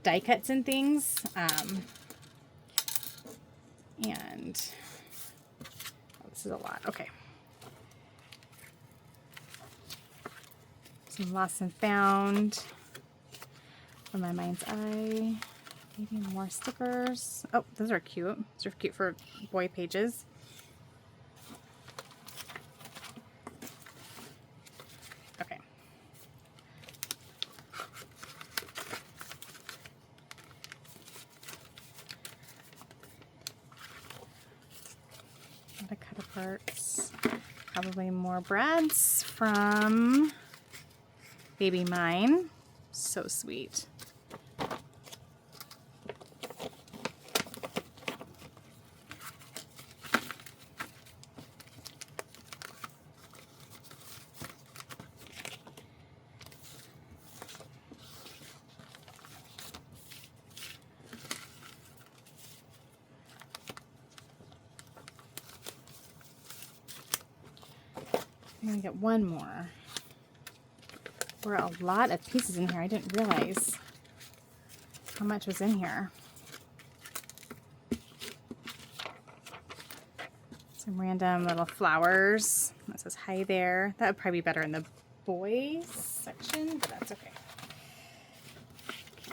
die cuts and things. And oh, this is a lot. Okay. Some lost and found from my mind's eye. Maybe more stickers. Oh, those are cute. Those are cute for boy pages. Okay. A lot of cut aparts. Probably more brads from Baby Mine. So sweet. I'm gonna get one more. There were a lot of pieces in here. I didn't realize how much was in here. Some random little flowers. That says hi there. That would probably be better in the boys section, but that's okay.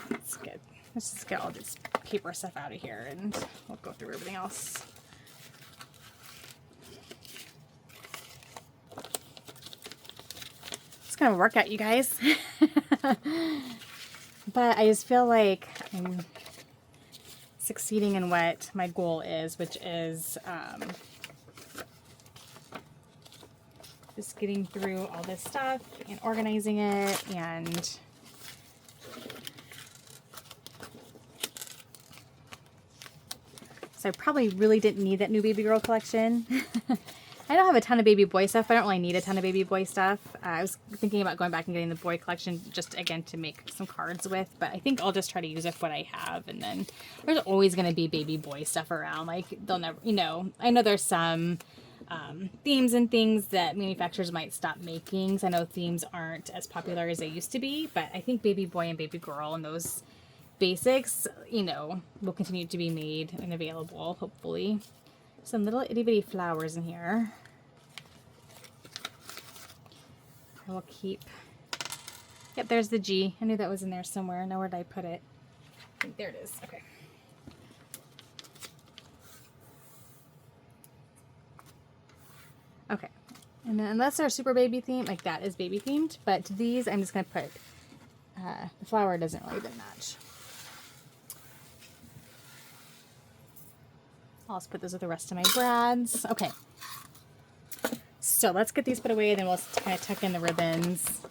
That's good. Let's just get all this paper stuff out of here and we'll go through everything else. It's gonna work out, you guys. But I just feel like I'm succeeding in what my goal is, which is just getting through all this stuff and organizing it. And so I probably really didn't need that new baby girl collection. I don't have a ton of baby boy stuff. I don't really need a ton of baby boy stuff. I was thinking about going back and getting the boy collection just again to make some cards with, but I think I'll just try to use it for what I have. And then there's always going to be baby boy stuff around. Like they'll never, you know, I know there's some themes and things that manufacturers might stop making. So I know themes aren't as popular as they used to be, but I think baby boy and baby girl and those basics, you know, will continue to be made and available, hopefully. Some little itty bitty flowers in here. I will keep. Yep, there's the G. I knew that was in there somewhere. Now where did I put it? I think there it is. Okay. Okay. And then unless they're super baby themed, like that is baby themed, but to these I'm just going to put, the flower doesn't really match. I'll just put those with the rest of my brads. Okay. So let's get these put away, then we'll kind of tuck in the ribbons.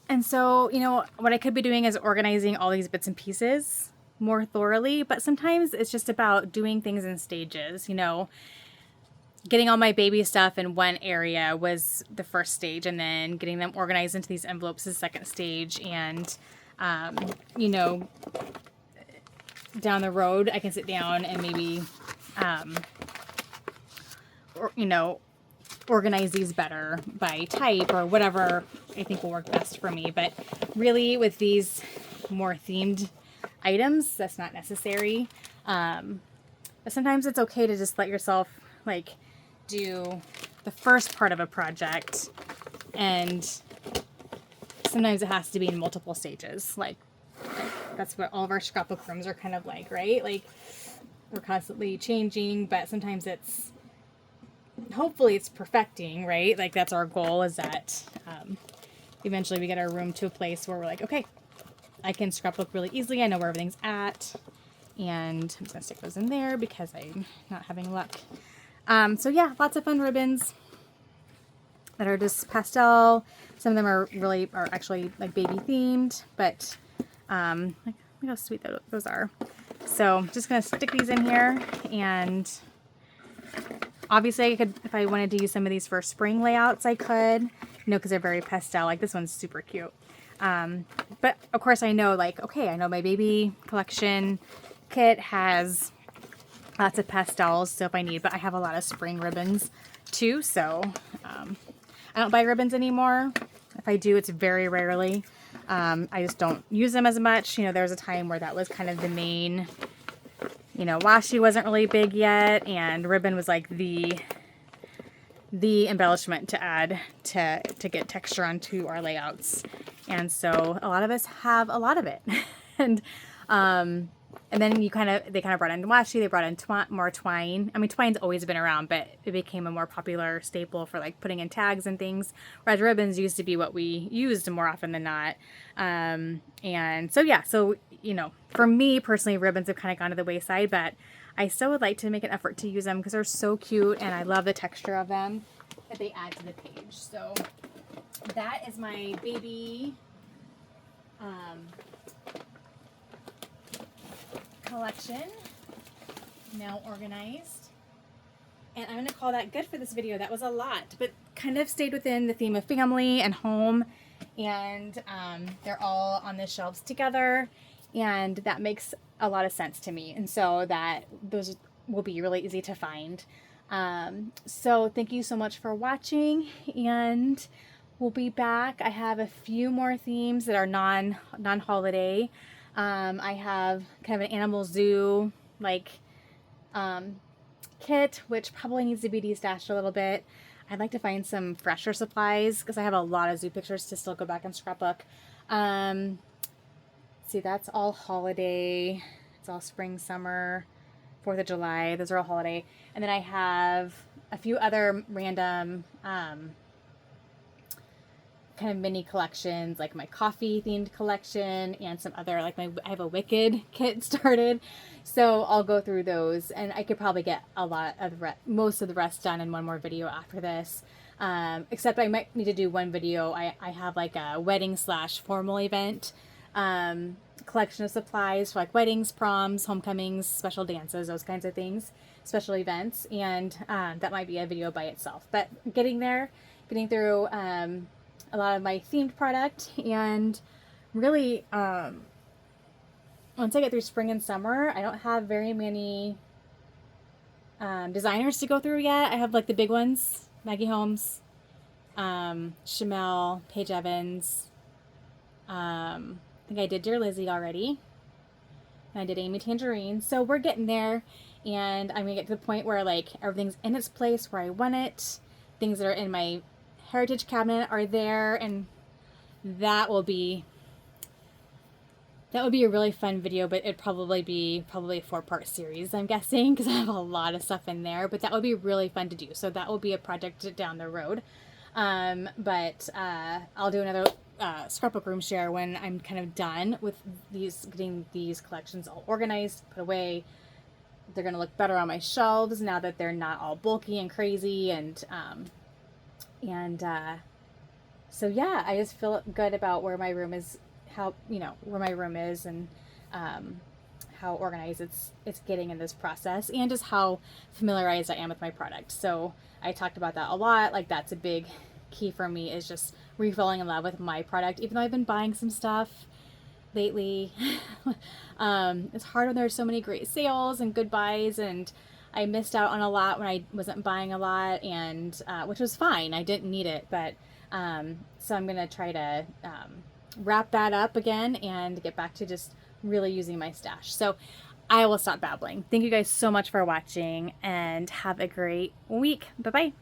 And so, you know, what I could be doing is organizing all these bits and pieces more thoroughly, but sometimes it's just about doing things in stages, you know. Getting all my baby stuff in one area was the first stage, and then getting them organized into these envelopes is the second stage, and you know, down the road I can sit down and maybe or, you know, organize these better by type or whatever I think will work best for me. But really with these more themed items, that's not necessary. But sometimes it's okay to just let yourself like do the first part of a project, and sometimes it has to be in multiple stages. Like that's what all of our scrapbook rooms are kind of like, right? Like we're constantly changing, but sometimes it's, hopefully it's perfecting, right? Like that's our goal, is that eventually we get our room to a place where we're like, okay, I can scrapbook really easily. I know where everything's at. And I'm just gonna stick those in there because I'm not having luck. So yeah, lots of fun ribbons that are just pastel. Some of them are actually like baby themed, but look how sweet those are. So just gonna stick these in here, and obviously I could, if I wanted to use some of these for spring layouts, I could, you know, because they're very pastel. Like this one's super cute. But of course I know, like, okay, I know my baby collection kit has Lots of pastels, so if I need, but I have a lot of spring ribbons too, so I don't buy ribbons anymore. If I do, it's very rarely. I just don't use them as much. You know, there was a time where that was kind of the main, you know, washi wasn't really big yet, and ribbon was like the embellishment to add to get texture onto our layouts. And so a lot of us have a lot of it. And then they kind of brought in washi, they brought in more twine. I mean, twine's always been around, but it became a more popular staple for like putting in tags and things, whereas ribbons used to be what we used more often than not. And so, yeah, so, you know, for me personally, ribbons have kind of gone to the wayside, but I still would like to make an effort to use them because they're so cute and I love the texture of them that they add to the page. So that is my baby collection now organized, and I'm going to call that good for this video. That was a lot, but kind of stayed within the theme of family and home, and they're all on the shelves together, and that makes a lot of sense to me, and so that those will be really easy to find. So thank you so much for watching, and we'll be back. I have a few more themes that are non-holiday. I have kind of an animal zoo like kit, which probably needs to be destashed a little bit. I'd like to find some fresher supplies because I have a lot of zoo pictures to still go back and scrapbook. See, that's all holiday. It's all spring, summer, 4th of July. Those are all holiday. And then I have a few other random kind of mini collections, like my coffee themed collection and some other, like I have a Wicked kit started, so I'll go through those, and I could probably get a lot of most of the rest done in one more video after this, except I might need to do one video. I have like a wedding / formal event collection of supplies for like weddings, proms, homecomings, special dances, those kinds of things, special events, and that might be a video by itself, but getting through a lot of my themed product, and really once I get through spring and summer, I don't have very many designers to go through yet. I have like the big ones, Maggie Holmes, Chamel, Paige Evans. I think I did Dear Lizzie already, and I did Amy Tangerine, so we're getting there, and I'm gonna get to the point where like everything's in its place where I want it. Things that are in my heritage cabinet are there, and that will be a really fun video, but it'd probably be a 4-part series, I'm guessing, because I have a lot of stuff in there, but that would be really fun to do. So that will be a project down the road. But I'll do another scrapbook room share when I'm kind of done with getting these collections all organized, put away. They're going to look better on my shelves now that they're not all bulky and crazy, and so yeah, I just feel good about where my room is, where my room is, and how organized it's getting in this process, and just how familiarized I am with my product. So I talked about that a lot. Like, that's a big key for me, is just falling in love with my product, even though I've been buying some stuff lately. It's hard when there's so many great sales and good buys, and I missed out on a lot when I wasn't buying a lot, and which was fine. I didn't need it, but so I'm gonna try to wrap that up again and get back to just really using my stash. So I will stop babbling. Thank you guys so much for watching, and have a great week. Bye bye.